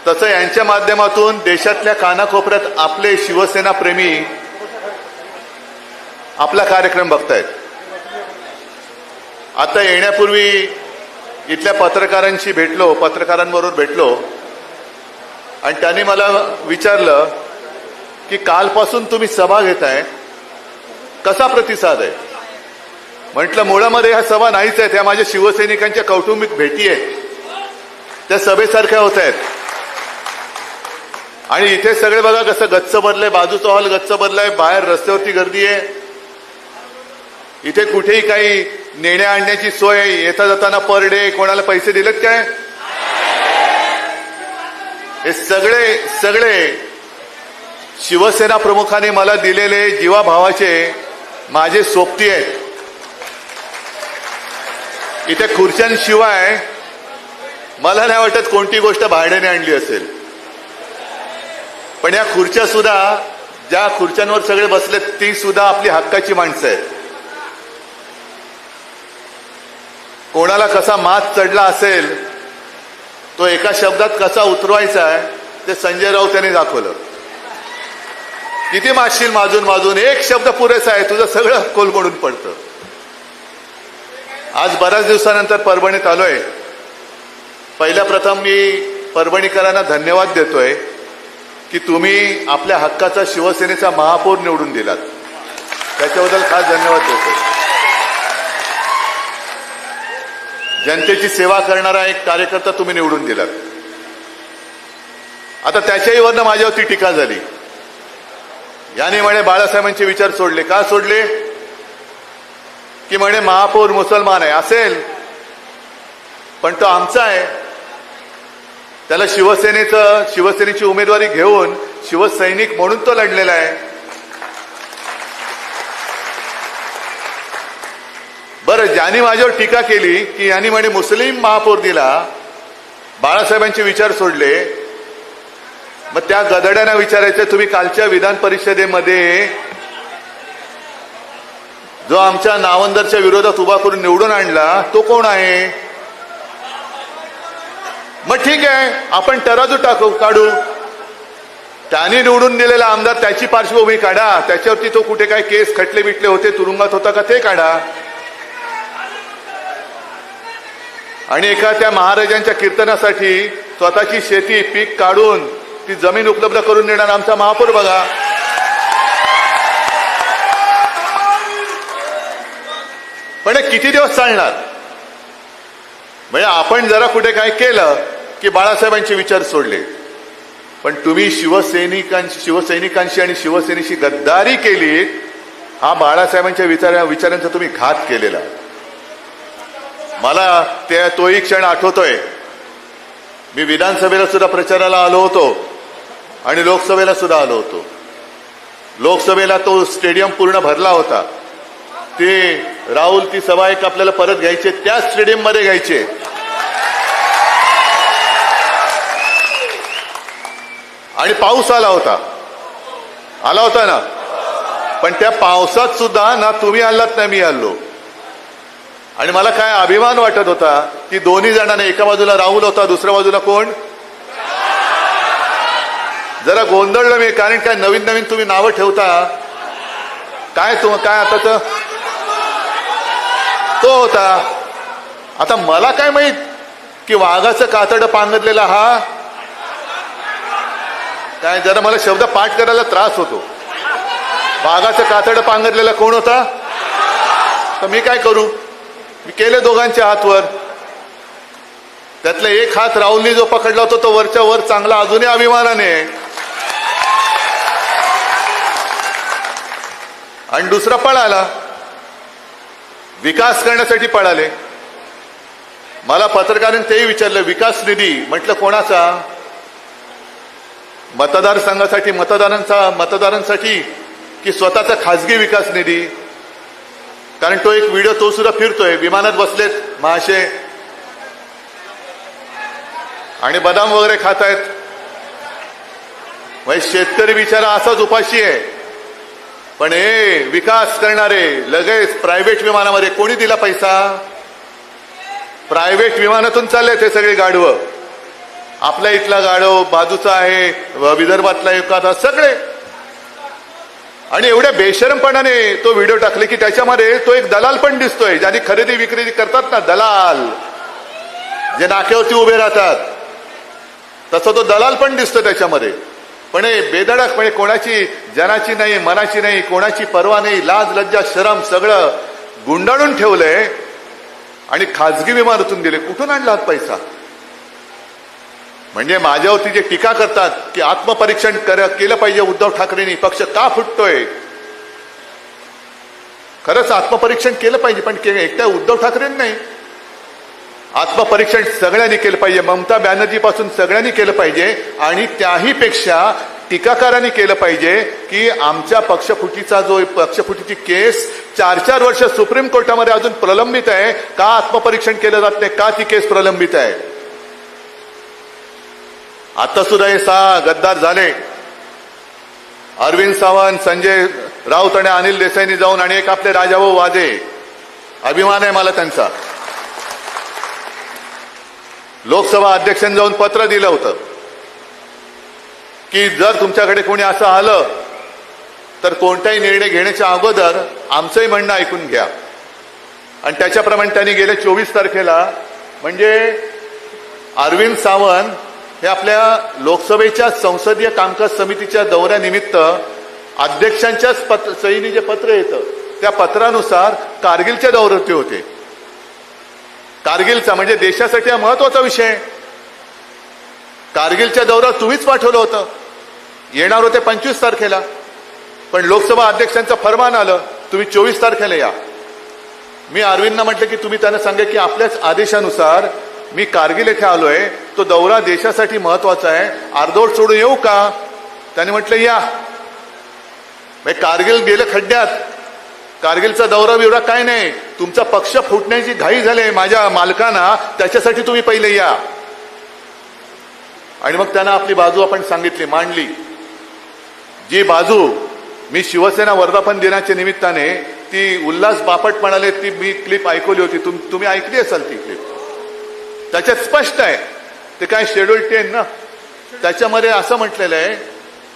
तसं यांच्या माध्यमातून देशातल्या कानाकोपऱ्यात आपले शिवसेना प्रेमी आपला कार्यक्रम बघतायत. आता येण्यापूर्वी इथल्या पत्रकारांबरोबर भेटलो आणि त्यांनी मला विचारलं की कालपासून तुम्ही सभा घेताय, कसा प्रतिसाद आहे? म्हटलं मुळामध्ये ह्या सभा नाहीच आहेत, ह्या माझ्या शिवसैनिकांच्या कौटुंबिक भेटी आहेत, त्या सभेसारख्या होत आहेत. आणि इथे सगळे बघा कसं गच्च भरलंय, बाजूचा हॉल गच्च भरलाय, बाहेर रस्त्यावरती गर्दी आहे. इथे कुठेही काही नेण्या आणण्याची सोय, येता जाताना पर डे कोणाला पैसे दिलेत काय? हे सगळे शिवसेना प्रमुखांनी मला दिलेले जीवाभावाचे माझे सोबती आहेत. इथे खुर्च्यांशिवाय मला नाही वाटत कोणती गोष्ट भाड्याने आणली असेल. पण या खुर्च्या सुद्धा, ज्या खुर्च्यांवर सगळे बसलेत ती सुद्धा आपली हक्काची माणसं आहेत. कोणाला कसा मात चढला असेल, तो एका शब्दात कसा उतरवायचा आहे ते संजय राऊत यांनी दाखवलं. किती मागशील माजून एक शब्द पुरेसा आहे, तुझं सगळं कोलमडून पडतं. आज बऱ्याच दिवसानंतर परभणीत आलोय. पहिल्या प्रथम मी परभणीकरांना धन्यवाद देतोय की तुम्ही आपल्या हक्काचा शिवसेनेचा महापौर निवडून दिलात, त्याच्याबद्दल खास धन्यवाद देतोय. जनतेची सेवा करणारा एक कार्यकर्ता तुम्ही निवडून दिलात. आता त्याच्याही वरनं माझ्यावरती टीका झाली. याने म्हणे बाळासाहेबांचे विचार सोडले. का सोडले? की म्हणे महापौर मुसलमान आहे. असेल, पण तो आमचा आहे. त्याला शिवसेनेची उमेदवारी घेऊन शिवसैनिक म्हणून तो लढलेला आहे. बरं, ज्यांनी माझ्यावर टीका केली की यांनी म्हणे मुस्लिम महापौर दिला, बाळासाहेबांचे विचार सोडले, मग त्या गदड्यांना विचारायचं, तुम्ही कालच्या विधान परिषदेमध्ये जो आमच्या नावंदरच्या विरोधात उभा करून निवडून आणला तो कोण आहे? मग ठीक आहे, आपण तराजू काढू. त्यांनी निवडून दिलेला आमदार, त्याची पार्श्वभूमी काढा, त्याच्यावरती तो कुठे काय केस खटले बिटले होते, तुरुंगात होता का ते काढा. आणि त्या महाराजांच्या कीर्तनासाठी स्वतःची शेती पीक काढून ती जमीन उपलब्ध करून देणार आमचा महापौर बघा. पण किती दिवस चालणार? म्हणजे आपण जरा कुठे काय केलं की बाळासाहेबांचे विचार सोडले, पण तुम्ही शिवसैनिकांशी आणि शिवसेनेशी गद्दारी केली. हा बाळासाहेबांच्या विचारांचा तुम्ही घात केलेला. मला तोही क्षण आठवतोय. मी विधानसभेला सुद्धा प्रचाराला आलो होतो आणि लोकसभेला सुद्धा आलो होतो. लोकसभेला तो स्टेडियम पूर्ण भरला होता. ते राहुल ती सभा एक आपल्याला परत घ्यायचे, त्या स्टेडियम मध्ये घ्यायचे. आणि पाऊस आला होता ना, पण त्या पावसात सुद्धा ना तुम्ही आलात ना मी आलो. आणि मला काय अभिमान वाटत होता की दोन्ही जणांना, एका बाजूला राहुल होता, दुसऱ्या बाजूला कोण? जरा गोंधळलं मी, कारण काय नवीन तुम्ही नावं ठेवता. काय आता तो होता. आता मला काय माहित की वाघाचं कातडं पांघरलेला हा काय, जरा मला शब्द पाठ करायला त्रास होतो. वाघाचं कातडं पांघरलेला कोण होता? तर मी काय करू? मी केले दोघांच्या हातवर. त्यातला एक हात राहुलनी जो पकडला होता तो वरच्या वर चांगला, अजूनही अभिमानाने. आणि दुसरा पळाला, विकास करण्यासाठी पळाले. मला पत्रकारांनी तेही विचारलं, विकास निधी? म्हटलं कोणाचा? मतदारसंघासाठी, मतदारांसाठी की स्वतःचा खासगी विकास निधी? कारण तो एक व्हिडिओ तो सुद्धा फिरतोय, विमानात बसलेत महाशय आणि बदाम वगैरे खात आहेत. शेतकरी बिचारा असाच उपाशी आहे. पण हे विकास करणारे लगेच प्रायव्हेट विमानामध्ये कोणी दिला पैसा? प्रायव्हेट विमानातून चालले ते सगळे गाढवं. आपल्या इथला गाढव बाजूचा आहे, विदर्भातला एखादा, सगळे. आणि एवढ्या बेशरमपणाने तो व्हिडिओ टाकले की त्याच्यामध्ये तो एक दलाल पण दिसतोय, ज्यांनी खरेदी विक्री करतात ना, दलाल जे नाक्यावरती उभे राहतात, तसं तो दलाल पण दिसतो त्याच्यामध्ये. पण हे बेधडक, म्हणजे कोणाची जनाची नाही, मनाची नाही, कोणाची पर्वा नाही, लाज लज्जा शरम सगळं गुंडाळून ठेवलंय आणि खाजगी विमानातून दिले. कुठून आणला हा पैसा? म्हणजे माझ्यावरती जे टीका करतात की आत्मपरीक्षण केलं पाहिजे उद्धव ठाकरेंनी, पक्ष का फुटतोय? खरंच आत्मपरीक्षण केलं पाहिजे, पण एकट्या उद्धव ठाकरेंनी नाही, आत्मपरीक्षण सगळ्यांनी केलं पाहिजे. ममता बॅनर्जी पासून सगळ्यांनी केलं पाहिजे. आणि त्याही पेक्षा टीकाकारांनी केलं पाहिजे की आमच्या पक्षफुटीची केस 4-4 वर्ष सुप्रीम कोर्टामध्ये अजून प्रलंबित आहे, का आत्मपरीक्षण केलं जात नाही, का ती केस प्रलंबित आहे? आता सुद्धा हे 6 गद्दार झाले, अरविंद सावंत, संजय राऊत आणि अनिल देसाईंनी जाऊन, आणि एक आपले राजाभाऊ वाजे, अभिमान आहे मला त्यांचा, लोकसभा अध्यक्षांनी जाऊन पत्र दिलं होतं की जर तुमच्याकडे कोणी असं आलं तर कोणताही निर्णय घेण्याच्या अगोदर आमचंही म्हणणं ऐकून घ्या. आणि त्याच्याप्रमाणे त्यांनी गेल्या 24 तारखेला, म्हणजे अरविंद सावंत हे आपल्या लोकसभेच्या संसदीय कामकाज समितीच्या दौऱ्यानिमित्त अध्यक्षांच्याच सहीने जे पत्र येतं त्या पत्रानुसार कारगिलच्या दौऱ्यावरती होते. कारगिलचा म्हणजे देशासाठी हा महत्वाचा विषय. कारगिलच्या दौऱ्यावर तुम्हीच पाठवलं होतं, येणार होते 25 तारखेला, पण लोकसभा अध्यक्षांचं फरमान आलं तुम्ही 24 तारखेला या. मी अरविंदना म्हटलं की तुम्ही त्यांना सांगा की आपल्याच आदेशानुसार मी कारगिल येथे आलोय, तो दौरा देशासाठी महत्वाचा आहे, अर्धवट सोडून येऊ का? त्याने म्हटलं या. कारगिल गेलं खड्ड्यात, कारगिलचा दौरा बिवरा काय नाही, तुमचा पक्ष फुटण्याची घाई झाली माझ्या मालकांना, त्याच्यासाठी तुम्ही पहिले या. आणि मग त्यांना आपली बाजू आपण सांगितली, मांडली. जी बाजू मी शिवसेना वर्धापन दिनाच्या निमित्ताने ती उल्हास बापट म्हणाले, ती मी क्लिप ऐकवली होती, तुम्ही ऐकली असाल ती क्लिप. त्याच्यात स्पष्ट आहे, ते काय शेड्यूल 10 ना, त्याच्यामध्ये असं म्हटलेलं आहे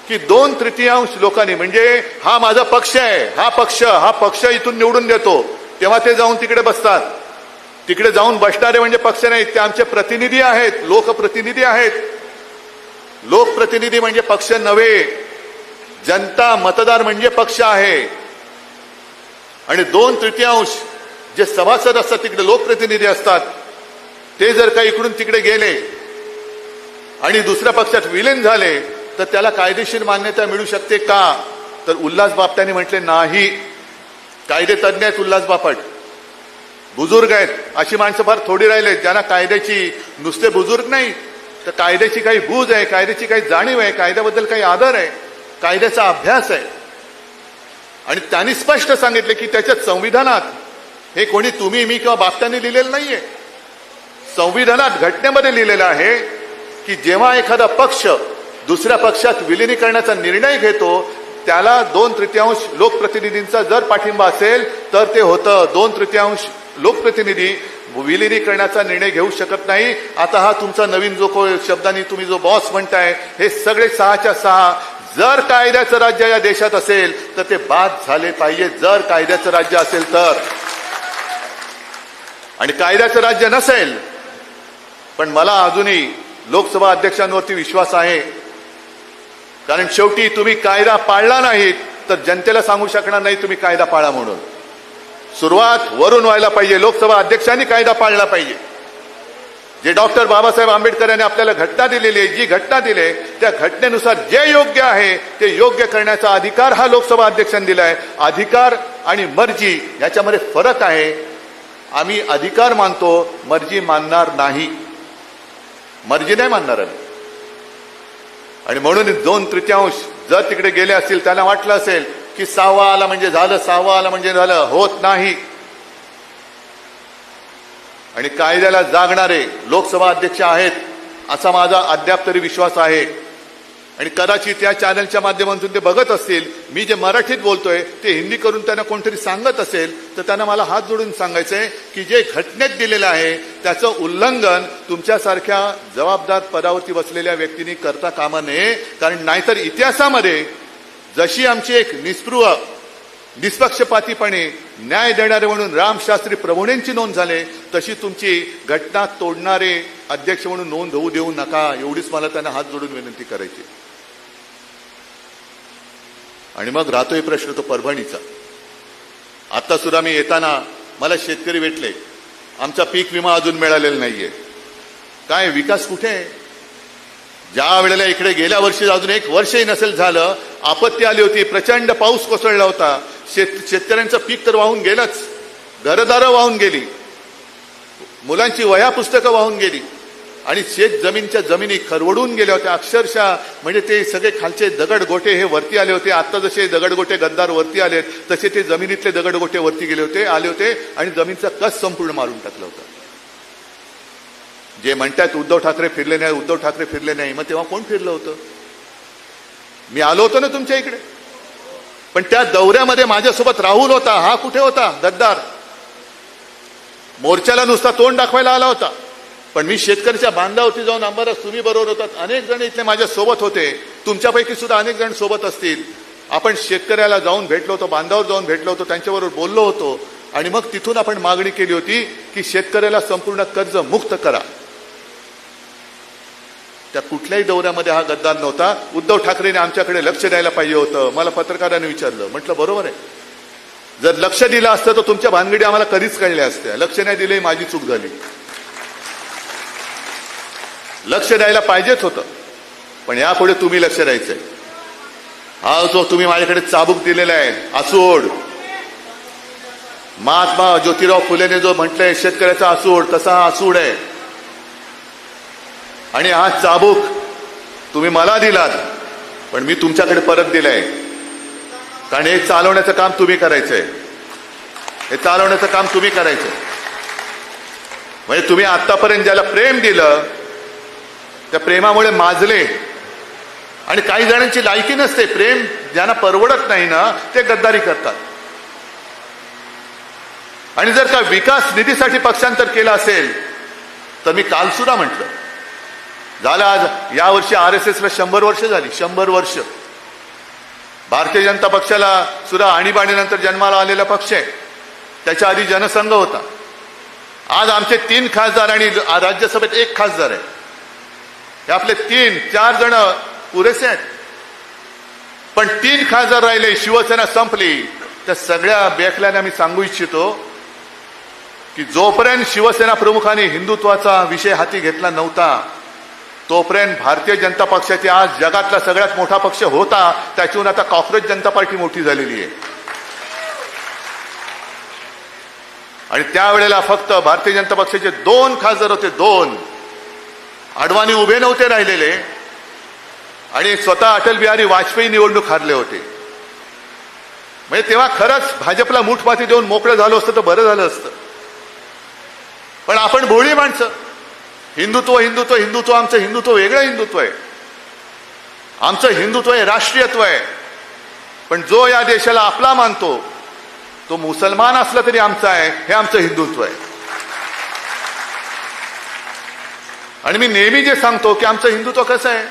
की 2/3 लोकांनी, म्हणजे हा माझा पक्ष आहे, हा पक्ष इथून निवडून देतो, तेव्हा ते जाऊन तिकडे बसतात. तिकडे जाऊन बसणारे म्हणजे पक्ष नाहीत, ते आमचे प्रतिनिधी आहेत, लोकप्रतिनिधी आहेत. लोकप्रतिनिधी म्हणजे पक्ष नव्हे, जनता मतदार म्हणजे पक्ष आहे. आणि 2/3 जे सभासद असतात तिकडे लोकप्रतिनिधी असतात, ते जर का इकडून तिकडे गेले आणि दुसऱ्या पक्षात विलीन झाले तर त्याला कायदेशीर मान्यता मिळू शकते का? तर उल्हास बापटांनी म्हटले नाही. कायदे तज्ञ आहेत उल्हास बापट, बुजुर्ग आहेत, अशी माणसं फार थोडी राहिले ज्यांना कायद्याची, नुसते बुजुर्ग नाही तर कायद्याची काही बूज आहे, कायद्याची काही जाणीव आहे, कायद्याबद्दल काही आदर आहे, कायद्याचा अभ्यास आहे. आणि त्यांनी स्पष्ट सांगितले की त्याच्यात संविधानात हे कोणी तुम्ही मी किंवा बापटांनी लिहिलेलं नाहीये, संविधानात घटनेमध्ये लिहिलेलं आहे की जेव्हा एखादा पक्ष दुसऱ्या पक्षात विलिनीकरणाचा निर्णय घेतो त्याला 2/3 लोकप्रतिनिधींचा जर पाठिंबा असेल तर ते होतं. 2/3 लोकप्रतिनिधी विलिनीकरणाचा निर्णय घेऊ शकत नाही. आता हा तुमचा नवीन जो शब्दांनी तुम्ही जो बॉस म्हणताय, हे सगळे 6च्या 6 जर कायद्याचं राज्य या देशात असेल तर ते बाद झाले पाहिजे, जर कायद्याचं राज्य असेल तर. आणि कायद्याचं राज्य नसेल, पण मला अजूनही लोकसभा अध्यक्षांवरती विश्वास आहे, कारण शेवटी तुम्ही कायदा पाळला नाहीत तर जनतेला सांगू शकणार नाही तुम्ही कायदा पाळा म्हणून. सुरुवात वरून व्हायला पाहिजे, लोकसभा अध्यक्षांनी कायदा पाळला पाहिजे. जे डॉक्टर बाबासाहेब आंबेडकर यांनी आपल्याला घटना दिलेली आहे, जी घटना दिली त्या घटनेनुसार जे योग्य आहे ते योग्य करण्याचा अधिकार हा लोकसभा अध्यक्षांनी दिला आहे. अधिकार आणि मर्जी याच्यामध्ये फरक आहे. आम्ही अधिकार मानतो, मर्जी मानणार नाही, मर्जी नाही मानणार आम्ही. आणि म्हणून 2/3 जर तिकडे गेले असतील, त्यांना वाटलं असेल की 6वा आला म्हणजे झालं, 6वा आला म्हणजे झालं, होत नाही. आणि कायद्याला जागणारे लोकसभा अध्यक्ष आहेत असा माझा अद्याप तरी विश्वास आहे. आणि कदाचित त्या चॅनलच्या माध्यमातून ते बघत असतील, मी जे मराठीत बोलतोय ते हिंदी करून त्यांना कोणतरी सांगत असेल, तर त्यांना मला हात जोडून सांगायचंय की जे घटनेत दिलेलं आहे त्याचं उल्लंघन तुमच्यासारख्या जबाबदार पदावरती बसलेल्या व्यक्तींनी करता कामा नये. कारण नाहीतर इतिहासामध्ये जशी आमची एक निस्पृह निष्पक्षपातीपणे न्याय देणारे म्हणून रामशास्त्री प्रभूणेंची नोंद झाले, तशी तुमची घटना तोडणारे अध्यक्ष म्हणून नोंद होऊ देऊ नका, एवढीच मला त्यांना हात जोडून विनंती करायची. आणि मग राहतोय प्रश्न तो परभणीचा. आता सुद्धा मी येताना मला शेतकरी भेटले, आमचा पीक विमा अजून मिळालेला नाहीये. काय विकास कुठे आहे? ज्या वेळेला इकडे गेल्या वर्षी अजून एक वर्षही नसेल झालं, आपत्ती आली होती, प्रचंड पाऊस कोसळला होता, शेतकऱ्यांचं पीक तर वाहून गेलंच, घरदारं वाहून गेली, मुलांची वह्या पुस्तकं वाहून गेली आणि शेत जमीनच्या जमिनी खरवडून गेल्या होत्या अक्षरशः. म्हणजे ते सगळे खालचे दगडगोटे हे वरती आले होते. आता जसे दगडगोटे गद्दार वरती आलेत तसे ते जमिनीतले दगडगोटे वरती गेले होते, आले होते आणि जमीनचा कस संपूर्ण मारून टाकला होता. जे म्हणतात उद्धव ठाकरे फिरले नाही, उद्धव ठाकरे फिरले नाही, मग तेव्हा कोण फिरलं होतं? मी आलो होतो ना तुमच्या इकडे, पण त्या दौऱ्यामध्ये माझ्यासोबत राहुल होता. हा कुठे होता? गद्दार. मोर्चाला नुसता तोंड दाखवायला आला होता. पण मी शेतकऱ्याच्या बांधावरती जाऊन अंबादास तुम्ही बरोबर होतात, अनेक जण इथले माझ्या सोबत होते, तुमच्यापैकी सुद्धा अनेक जण सोबत असतील. आपण शेतकऱ्याला जाऊन भेटलो होतो, बांधावर जाऊन भेटलो होतो, त्यांच्याबरोबर बोललो होतो आणि मग तिथून आपण मागणी केली होती की शेतकऱ्याला संपूर्ण कर्ज मुक्त करा. त्या कुठल्याही दौऱ्यामध्ये हा गद्दार नव्हता. उद्धव ठाकरेंनी आमच्याकडे लक्ष द्यायला पाहिजे होतं. मला पत्रकारांनी विचारलं, म्हटलं बरोबर आहे, जर लक्ष दिलं असतं तर तुमच्या भानगडी आम्हाला कधीच कळल्या असत्या. लक्ष नाही दिले, माझी चूक झाली. लक्ष द्यायला पाहिजेच होतं, पण यापुढे तुम्ही लक्ष द्यायचंय. हा जो तुम्ही माझ्याकडे चाबूक दिलेला आहे, आसूड, महात्मा ज्योतिराव फुलेने जो म्हटलंय शेतकऱ्याचा आसूड, तसा हा आसूड आहे. आणि हा चाबूक तुम्ही मला दिलात, पण मी तुमच्याकडे परत दिलाय. कारण हे चालवण्याचं काम तुम्ही करायचंय, हे चालवण्याचं काम तुम्ही करायचंय. म्हणजे तुम्ही आतापर्यंत ज्याला प्रेम दिलं त्या प्रेमामुळे माजले. आणि काही जणांची लायकी नसते, प्रेम ज्यांना परवडत नाही ना ते गद्दारी करतात. आणि जर का विकास निधीसाठी पक्षांतर केलं असेल तर मी काल सुद्धा म्हटलं, झालं आज यावर्षी RSSला 100 वर्ष झाली. 100 वर्ष. भारतीय जनता पक्षाला सुद्धा आणीबाणीनंतर जन्माला आलेला पक्ष आहे. त्याच्या आधी जनसंघ होता. आज आमचे 3 खासदार आणि राज्यसभेत 1 खासदार आहे. हे आपले 3-4 जण पुरेसे आहेत. पण 3 खासदार राहिले, शिवसेना संपली. त्या सगळ्या बेखल्याने आम्ही सांगू इच्छितो की जोपर्यंत शिवसेना प्रमुखांनी हिंदुत्वाचा विषय हाती घेतला नव्हता तोपर्यंत भारतीय जनता पक्षाची आज जगातला सगळ्यात मोठा पक्ष होता, त्याच्याहून आता कॉक्रोच जनता पार्टी मोठी झालेली आहे. आणि त्यावेळेला फक्त भारतीय जनता पक्षाचे 2 खासदार होते, 2. अडवाणी उभे नव्हते राहिलेले आणि स्वतः अटल बिहारी वाजपेयी निवडणूक हारले होते. म्हणजे तेव्हा खरंच भाजपला मूठमाती देऊन मोकळं झालं असतं तर बरं झालं असतं. पण आपण भोळी माणसं, हिंदुत्व हिंदुत्व हिंदुत्व, आमचं हिंदुत्व वेगळं हिंदुत्व आहे. आमचं हिंदुत्व हे राष्ट्रीयत्व आहे. पण जो या देशाला आपला मानतो तो मुसलमान असला तरी आमचा आहे, हे आमचं हिंदुत्व आहे. आणि मी नेहमी जे सांगतो की आमचं हिंदुत्व कसं आहे,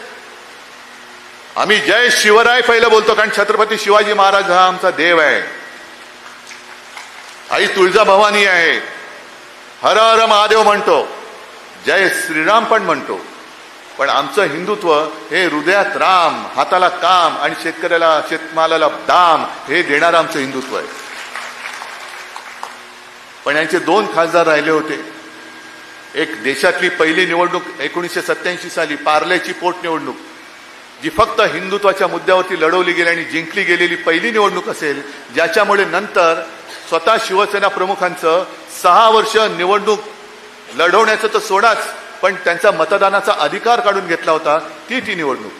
आम्ही जय शिवराय पहिलं बोलतो, कारण छत्रपती शिवाजी महाराज हा आमचा देव आहे. आई तुळजाभवानी आहे, हर हर महादेव म्हणतो, जय श्रीराम पण म्हणतो. पण आमचं हिंदुत्व हे हृदयात राम, हाताला काम आणि शेतकऱ्याला शेतमालाला दाम हे देणारं आमचं हिंदुत्व आहे. पण यांचे 2 खासदार राहिले होते. एक देशातली पहिली निवडणूक 1987 साली पार्लेची पोटनिवडणूक, जी फक्त हिंदुत्वाच्या मुद्द्यावरती लढवली गेली आणि जिंकली गेलेली पहिली निवडणूक असेल, ज्याच्यामुळे नंतर स्वतः शिवसेना प्रमुखांचं 6 वर्ष निवडणूक लढवण्याचं तर सोडाच, पण त्यांचा मतदानाचा अधिकार काढून घेतला होता, ती निवडणूक.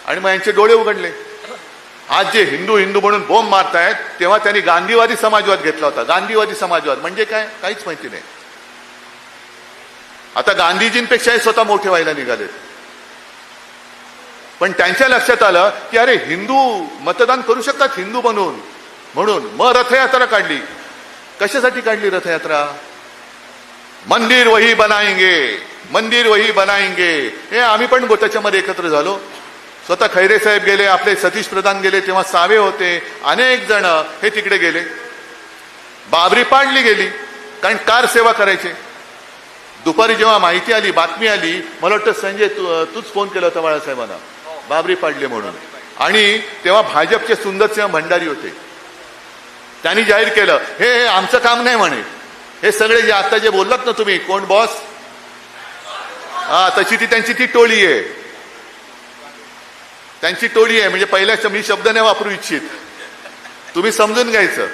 आणि मग यांचे डोळे उघडले. आज जे हिंदू हिंदू म्हणून बोंब मारतायत, तेव्हा त्यांनी गांधीवादी समाजवाद घेतला होता. गांधीवादी समाजवाद म्हणजे काय, काहीच माहिती नाही. आता गांधीजींपेक्षाही स्वतः मोठे व्हायला निघालेत. पण त्यांच्या लक्षात आलं की अरे हिंदू मतदान करू शकतात हिंदू म्हणून मग रथयात्रा काढली. कशासाठी काढली रथयात्रा? मंदिर वही बनाएंगे. हे आम्ही पण त्याच्यामध्ये एकत्र झालो. स्वतः खैरे साहेब गेले, आपले सतीश प्रधान गेले, तेव्हा सावे होते, अनेक जण हे तिकडे गेले. बाबरी पाडली गेली, कारण कार सेवा करायचे. दुपारी जेव्हा माहिती आली, बातमी आली, मला वाटतं संजय तूच फोन केला होता बाळासाहेबांना, बाबरी पाडली म्हणून. आणि तेव्हा भाजपचे सुंदरसिंह भंडारी होते. त्यांनी जाहीर केलं हे आमचं काम नाही म्हणे. हे सगळे जे आता जे बोललात ना तुम्ही, कोण बॉस, तशी त्यांची ती टोळी आहे. त्यांची टोळी आहे. म्हणजे पहिल्या मी शब्द नाही वापरू इच्छित, तुम्ही समजून घ्यायचं.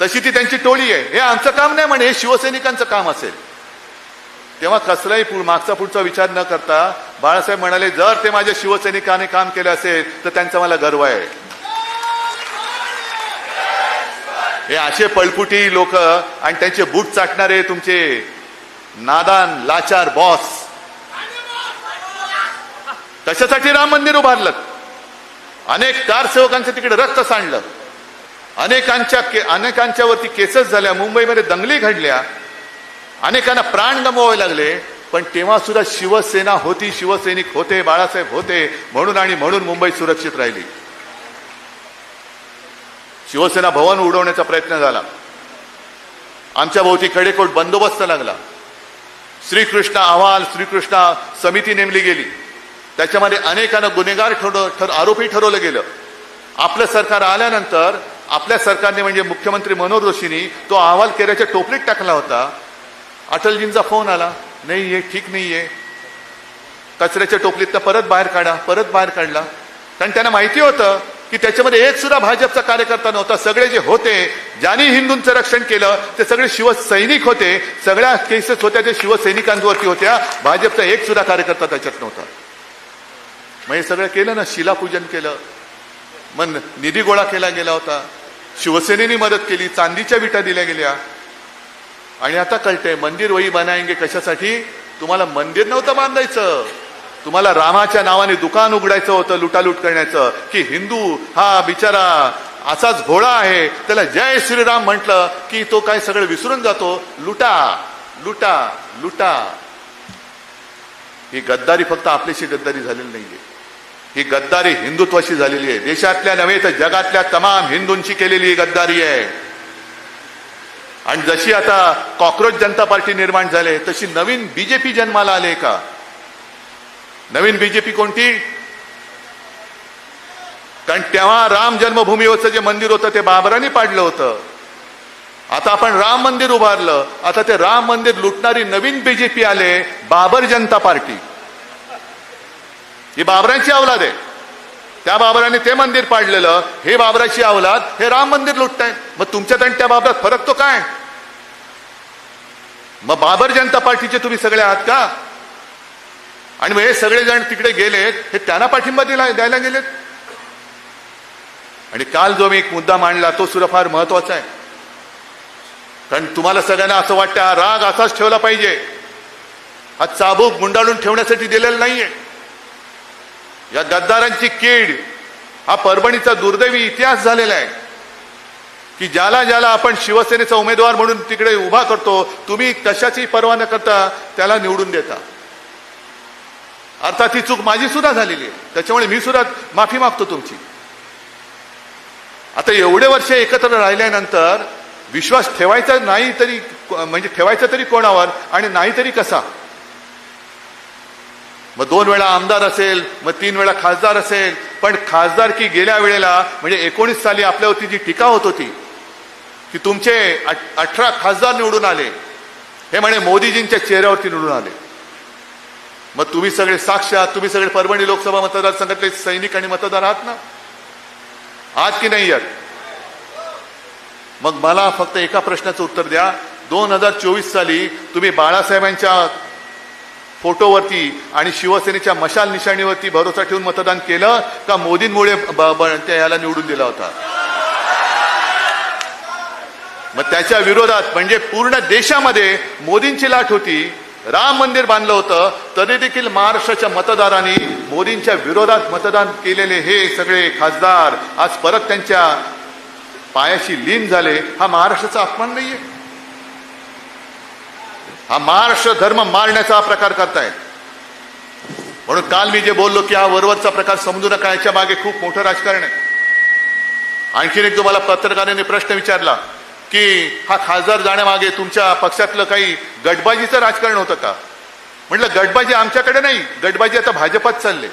तशी ती त्यांची टोळी आहे. हे आमचं काम नाही म्हणे, हे शिवसैनिकांचं काम असेल. तेव्हा कसलाही मागचा पुढचा विचार न करता बाळासाहेब म्हणाले जर ते माझ्या शिवसैनिकाने काम केलं असेल तर त्यांचा मला गर्व आहे. हे असे पळपुटी लोक आणि त्यांचे बूट चाटणारे तुमचे नादान लाचार बॉस कशासाठी राम मंदिर उभारलं? अनेक कारसेवकांचं तिकडे रक्त सांडलं, अनेकांच्यावरती केसेस झाल्या, मुंबईमध्ये दंगली घडल्या, अनेकांना प्राण गमवावे लागले. पण तेव्हा सुद्धा शिवसेना होती, शिवसैनिक होते, बाळासाहेब होते म्हणून मुंबई सुरक्षित राहिली. शिवसेना भवन उडवण्याचा प्रयत्न झाला, आमच्या भोवती कडेकोट बंदोबस्त लागला. श्रीकृष्ण अहवाल, श्रीकृष्ण समिती नेमली गेली, त्याच्यामध्ये अनेकांना गुन्हेगार आरोपी ठरवलं गेलं. आपलं सरकार आल्यानंतर आपल्या सरकारने म्हणजे मुख्यमंत्री मनोहर जोशींनी तो अहवाल केऱ्याच्या टोपलीत टाकला होता. अटलजींचा फोन आला, नाही हे ठीक नाहीये, कचऱ्याच्या टोपलीतनं परत बाहेर काढला. कारण त्यांना माहिती होतं की त्याच्यामध्ये एक सुद्धा भाजपचा कार्यकर्ता नव्हता. सगळे जे होते ज्यांनी हिंदूंचं रक्षण केलं ते सगळे शिवसैनिक होते. सगळ्या केसेस होत्या ते शिवसैनिकांवरती होत्या. भाजपचा एक सुद्धा कार्यकर्ता त्याच्यात नव्हता. मग हे सगळं केलं ना, शिलापूजन केलं, मग निधी गोळा केला गेला होता, शिवसेनेने मदत केली, चांदीच्या विटा दिल्या गेल्या. आणि आता कळतंय मंदिर वही बनाएंगे कशासाठी? तुम्हाला मंदिर नव्हतं बांधायचं, तुम्हाला रामाच्या नावाने दुकान उघडायचं होतं लुटालूट करण्याचं. की हिंदू हा बिचारा असाच भोळा आहे, त्याला जय श्रीराम म्हटलं की तो काय सगळं विसरून जातो. लुटा लुटा लुटा. ही गद्दारी फक्त आपल्याशी गद्दारी झालेली नाहीये, ही गद्दारी हिंदुत्वाशी झालेली आहे. देशातल्या नव्हे तर जगातल्या तमाम हिंदूंची केलेली ही गद्दारी आहे. आणि जशी आता कॉक्रोच जनता पार्टी निर्माण झाले तशी नवीन बीजेपी जन्माला आले का? नवीन बीजेपी कोणती? कारण तेव्हा राम जन्मभूमीवरचं जे मंदिर होतं ते बाबरांनी पाडलं होतं. आता आपण राम मंदिर उभारलं, आता ते राम मंदिर लुटणारी नवीन बीजेपी आले, बाबर जनता पार्टी. ही बाबरांची अवलाद आहे. त्या बाबराने ते मंदिर पाडलेलं, हे बाबराची अवलाद हे राम मंदिर लुटताय. मग तुमच्यात आणि त्या बाबरात फरक तो काय? मग बाबर जनता पार्टीचे तुम्ही सगळे आहात का? आणि मग हे सगळे जण तिकडे गेलेत, हे त्यांना पाठिंबा द्यायला गेलेत. आणि काल जो मी एक मुद्दा मांडला तो सुद्धा फार महत्वाचा आहे. कारण तुम्हाला सगळ्यांना असं वाटतं हा राग असाच ठेवला पाहिजे, हा चाबूक गुंडाळून ठेवण्यासाठी दिलेला नाहीये. या गद्दारांची कीड हा परभणीचा दुर्दैवी इतिहास झालेला आहे की ज्याला ज्याला आपण शिवसेनेचा उमेदवार म्हणून तिकडे उभा करतो, तुम्ही कशाची पर्वा न करता त्याला निवडून देता. अर्थात ही चूक माझी सुद्धा झालेली आहे, त्याच्यामुळे मी सुद्धा माफी मागतो तुमची. आता एवढे वर्ष एकत्र राहिल्यानंतर विश्वास ठेवायचा नाही तरी म्हणजे ठेवायचा तरी कोणावर आणि नाही तरी कसा? मग 2 वेळा आमदार असेल, मग 3 वेळा खासदार असेल, पण खासदारकी गेल्या वेळेला म्हणजे 19 साली आपल्यावरती जी टीका होत होती की तुमचे 18 खासदार निवडून आले, हे म्हणे मोदीजींच्या चेहऱ्यावरती निवडून आले. मग तुम्ही सगळे साक्ष आहात, तुम्ही सगळे परभणी लोकसभा मतदारसंघातले सैनिक आणि मतदार आहात ना, आहात की नाही आहात? मग मला फक्त एका प्रश्नाचं उत्तर द्या. 2024 साली तुम्ही बाळासाहेबांच्या फोटोवरती आणि शिवसेनेच्या मशाल निशाणीवरती भरोसा ठेवून मतदान केलं का मोदींमुळे याला निवडून दिला होता? मग त्याच्या विरोधात म्हणजे पूर्ण देशामध्ये मोदींची लाट होती राम मंदिर बांधलं होतं, तरी देखील महाराष्ट्राच्या मतदारांनी मोदींच्या विरोधात मतदान केलेले हे सगळे खासदार आज परत त्यांच्या पायाशी लीन झाले. हा महाराष्ट्राचा अपमान नाहीये? हा महाराष्ट्र धर्म मारण्याचा हा प्रकार करतायत. म्हणून काल मी जे बोललो की हा वरवरचा प्रकार समजू नका, याच्या मागे खूप मोठं राजकारण आहे. आणखीन एक तुम्हाला पत्रकारांनी प्रश्न विचारला की हा खासदार जाण्यामागे तुमच्या पक्षातलं काही गटबाजीचं राजकारण होतं का? म्हटलं गटबाजी आमच्याकडे नाही, गटबाजी आता भाजपात चालले.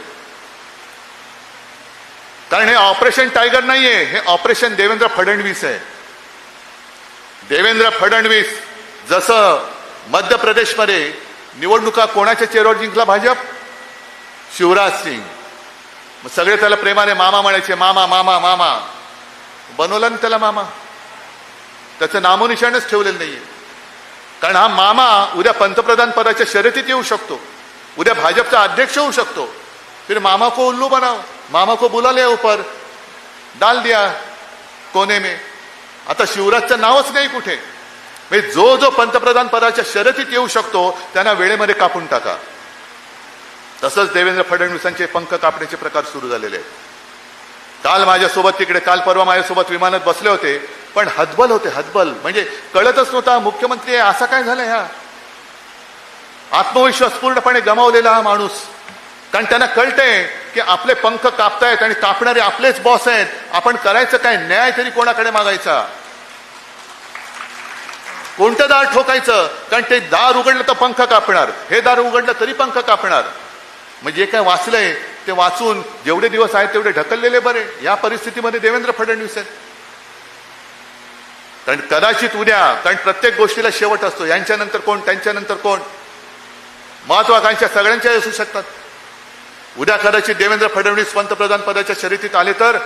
कारण हे ऑपरेशन टायगर नाहीये, हे ऑपरेशन देवेंद्र फडणवीस आहे. देवेंद्र फडणवीस जसं मध्य प्रदेशमध्ये निवडणुका कोणाच्या चेहऱ्यावर जिंकला? भाजप, शिवराज सिंग. मग सगळे त्याला प्रेमाने मामा म्हणायचे, मामा मामा मामा. बनवलं ना त्याला मामा, त्याचं नामोनिशाणच ठेवलेलं नाहीये. कारण हा मामा उद्या पंतप्रधान पदाच्या शर्यतीत येऊ शकतो, उद्या भाजपचा अध्यक्ष होऊ शकतो. फिर मामा को उल्लू बनाओ, मामा को बुला लिया ऊपर, डाल दिया कोने में. आता शिवराजचं नावच नाही कुठे. म्हणजे जो जो पंतप्रधान पदाच्या शर्यतीत येऊ शकतो त्यांना वेळेमध्ये कापून टाका. तसंच देवेंद्र फडणवीसांचे पंख कापण्याचे प्रकार सुरू झालेले आहेत. काल माझ्यासोबत तिकडे, काल परवा माझ्यासोबत विमानात बसले होते, पण हतबल होते, हतबल. म्हणजे कळतच नव्हता मुख्यमंत्री आहे असा काय झालं. ह्या आत्मविश्वास पूर्णपणे गमावलेला हा माणूस. कारण त्यांना कळतंय की आपले पंख कापतायत आणि कापणारे आपलेच बॉस आहेत. आपण करायचं काय? न्याय तरी कोणाकडे मागायचा? कोणतं दार ठोकायचं? कारण ते दार उघडलं तर पंख कापणार, हे दार उघडलं तरी पंख कापणार. म्हणजे जे काय वाचलंय ते वाचून जेवढे दिवस आहेत तेवढे ढकललेले बरे. या परिस्थितीमध्ये देवेंद्र फडणवीस आहेत. कारण कदाचित उद्या, कारण प्रत्येक गोष्टीला शेवट असतो. यांच्यानंतर कोण, त्यांच्यानंतर कोण, महत्वाकांक्षा सगळ्यांच्या असू शकतात. उद्या कदाचित देवेंद्र फडणवीस पंतप्रधान पदाच्या शर्यतीत आले तर,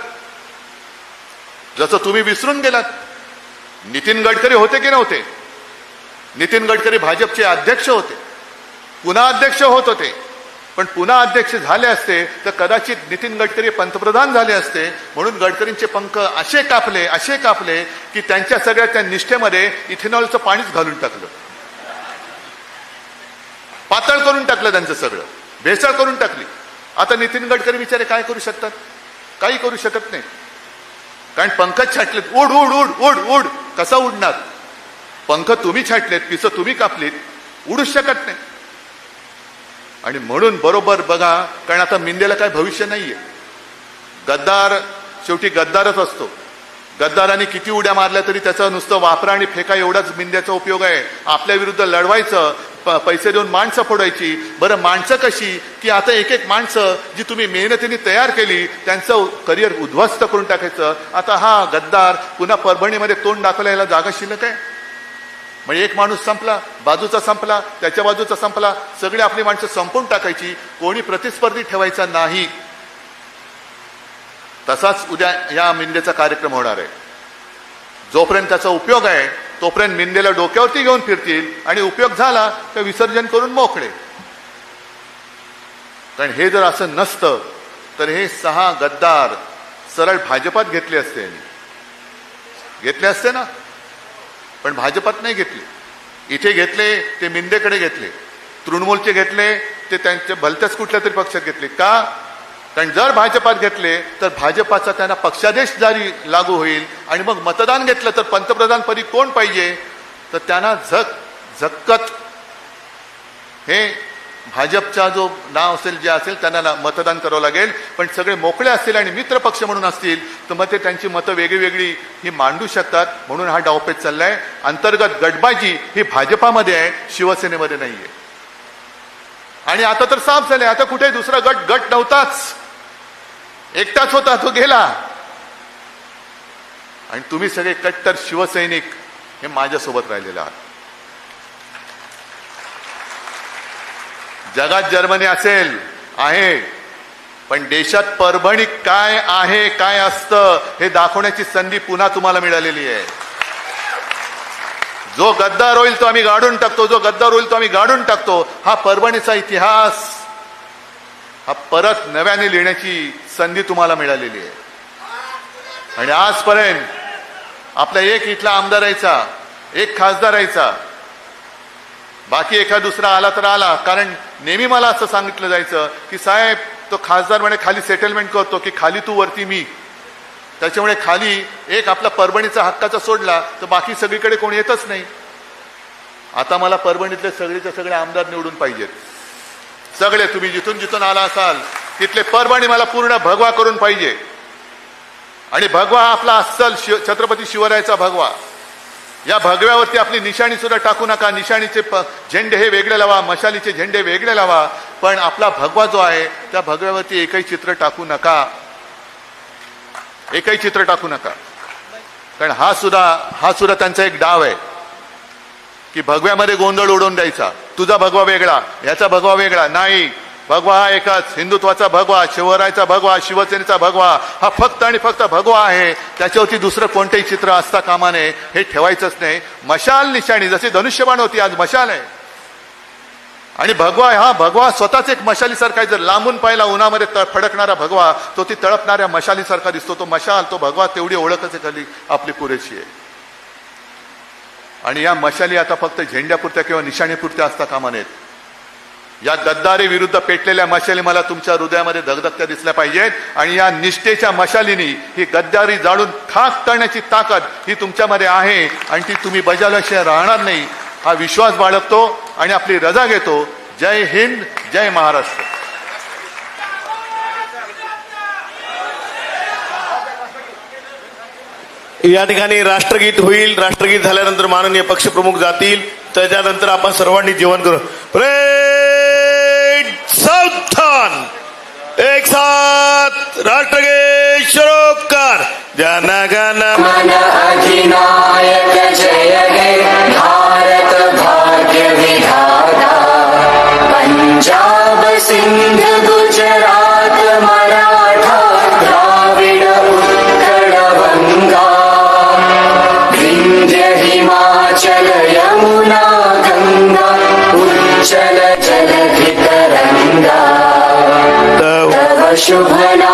जसं तुम्ही विसरून गेलात, नितीन गडकरी होते की नव्हते? नितीन गडकरी भाजपचे अध्यक्ष होते, पुन्हा अध्यक्ष होत होते. पण पुन्हा अध्यक्ष झाले असते तर कदाचित नितीन गडकरी पंतप्रधान झाले असते. म्हणून गडकरींचे पंख असे कापले की त्यांच्या सगळ्या त्या निष्ठेमध्ये इथेनॉलचं पाणीच घालून टाकलं, पातळ करून टाकलं, त्यांचं सगळं भेसळ करून टाकली. आता नितीन गडकरी बिचारे काय करू शकतात? काही करू शकत नाही. कारण पंखच छाटलेत. उड उड उड उड उड. कसा उडणार? पंख तुम्ही छाटलेत, पिसं तुम्ही कापलीत, उडूच शकत नाही. आणि म्हणून बरोबर बघा, कारण आता मिंदेला काय भविष्य नाहीये. गद्दार शेवटी गद्दारच असतो. गद्दारांनी किती उड्या मारल्या तरी त्याचं नुसतं वापरा आणि फेका एवढाच मिंद्याचा उपयोग आहे. आपल्या विरुद्ध लढवायचं, पैसे देऊन माणसं फोडायची. बरं माणसं कशी की आता एक एक माणसं जी तुम्ही मेहनतीने तयार केली त्यांचं करिअर उद्ध्वस्त करून टाकायचं. आता हा गद्दार पुन्हा परभणीमध्ये तोंड दाखवायला याला जागा शिल्लक आहे? म्हणजे एक माणूस संपला, बाजूचा संपला, त्याच्या बाजूचा संपला, सगळी आपली माणसं संपवून टाकायची, कोणी प्रतिस्पर्धी ठेवायचा नाही. तसाच उद्या या मिंदेचा कार्यक्रम होणार आहे. जोपर्यंत त्याचा उपयोग आहे तोपर्यंत मिंदेला डोक्यावरती घेऊन फिरतील आणि उपयोग झाला तर विसर्जन करून मोकळे. कारण हे जर असं नसतं तर हे 6 गद्दार सरळ भाजपात घेतले असते ना. पण भाजपात नाही घेतले. इथे घेतले ते मिंदेकडे घेतले, तृणमूलचे घेतले ते त्यांच्या भलत्याच कुठल्या तरी पक्षात घेतले. का? कारण जर भाजपात घेतले तर भाजपाचा त्यांना पक्षादेश जारी लागू होईल आणि मग मतदान घेतलं तर पंतप्रधानपदी कोण पाहिजे तर त्यांना झक्कत हे भाजपचा जो नाव असेल जे असेल त्यांना मतदान करावं लागेल. पण सगळे मोकळे असतील आणि मित्र पक्ष म्हणून असतील तर मग ते त्यांची मतं वेगळी वेगळी ही मांडू शकतात. म्हणून हा डावपेच चाललाय. अंतर्गत गटबाजी ही भाजपामध्ये आहे, शिवसेनेमध्ये नाहीये. आणि आता तर साफ झाले, आता कुठे दुसरा गट नव्हताच, एकटाच होता, तो गेला. आणि तुम्ही सगळे कट्टर शिवसैनिक हे माझ्यासोबत राहिलेले आहात. जगात जर्मनी असेल आहे, पण देशात परभणी काय आहे, काय असतं हे दाखवण्याची संधी पुन्हा तुम्हाला मिळालेली आहे. जो गद्दार होईल तो आम्ही गाडून टाकतो, जो गद्दार होईल तो आम्ही गाडून टाकतो. हा परभणीचा इतिहास हा परत नव्याने लिहिण्याची संधी तुम्हाला मिळालेली आहे. आणि आजपर्यंत आपला एक इथला आमदार यायचा, एक खासदार यायचा, बाकी एखाद दुसरा आला तर आला, कारण नेहमी मला असं सांगितलं जायचं की साहेब तो खासदार म्हणे खाली सेटलमेंट करतो की खाली तू वरती मी, त्याच्यामुळे खाली एक आपला परभणीचा हक्काचा सोडला तर बाकी सगळीकडे कोणी येतच नाही. आता मला परभणीतले सगळेचे सगळे आमदार निवडून पाहिजेत. सगळे तुम्ही जिथून जिथून आला असाल तिथले परभणी मला पूर्ण भगवा करून पाहिजे. आणि भगवा आपला अस्सल छत्रपती शिवरायाचा भगवा. या भगव्यावरती आपली निशाणी सुद्धा टाकू नका. निशाणीचे झेंडे हे वेगळे लावा, मशालीचे झेंडे वेगळे लावा, पण आपला भगवा जो आहे त्या भगव्यावरती एकही चित्र टाकू नका. एकही चित्र टाकू नका. कारण हा सुद्धा त्यांचा एक डाव आहे की भगव्यामध्ये गोंधळ उडवून द्यायचा. तुझा भगवा वेगळा, याचा भगवा वेगळा. नाही, भगवा हा एकच. हिंदुत्वाचा भगवा, शिवरायाचा भगवा, शिवसेनेचा भगवा हा फक्त आणि फक्त भगवा आहे. त्याच्यावरती दुसरं कोणतेही चित्र असता कामा नये, हे ठेवायचंच नाही. मशाल निशाणी जशी धनुष्यबाण होती, आज मशाल आहे. आणि भगवा स्वतःच एक मशालीसारखा आहे. जर लांबून पाहिला उन्हामध्ये फडकणारा भगवा तो ती तळपणाऱ्या मशालीसारखा दिसतो. तो मशाल, तो भगवा, तेवढी ओळखच खाली आपली पुरेशी आहे. आणि या मशाली आता फक्त झेंड्यापुरत्या किंवा निशाणीपुरत्या असता कामा नयेत. या गद्दारी विरुद्ध पेटलेल्या मशाली मला तुमच्या हृदयामध्ये धगधगत्या दिसल्या पाहिजेत. आणि या निष्ठेच्या मशालीनी ही गद्दारी जाळून खाक करण्याची ताकद ही तुमच्यामध्ये आहे आणि ती तुम्ही बजावल्याशिवाय राहणार नाही, हा विश्वास बाळगतो आणि आपली रजा घेतो. जय हिंद, जय महाराष्ट्र. या ठिकाणी राष्ट्रगीत होईल. राष्ट्रगीत झाल्यानंतर माननीय पक्षप्रमुख जातील. त्याच्यानंतर आपण सर्वांनी जेवण करू. परेड सावधान, एक साथ राष्ट्रगीत शुरू कर. जनगण मन अधिनायक जय हे भारत भाग्य विधाता. पंजाब सिंध गुजरात मराठा द्राविड उत्कल गंगा. विंध्य हिमाचल यमुना गंगा उच्चल जलधि तरंगा. तव शुभ नाम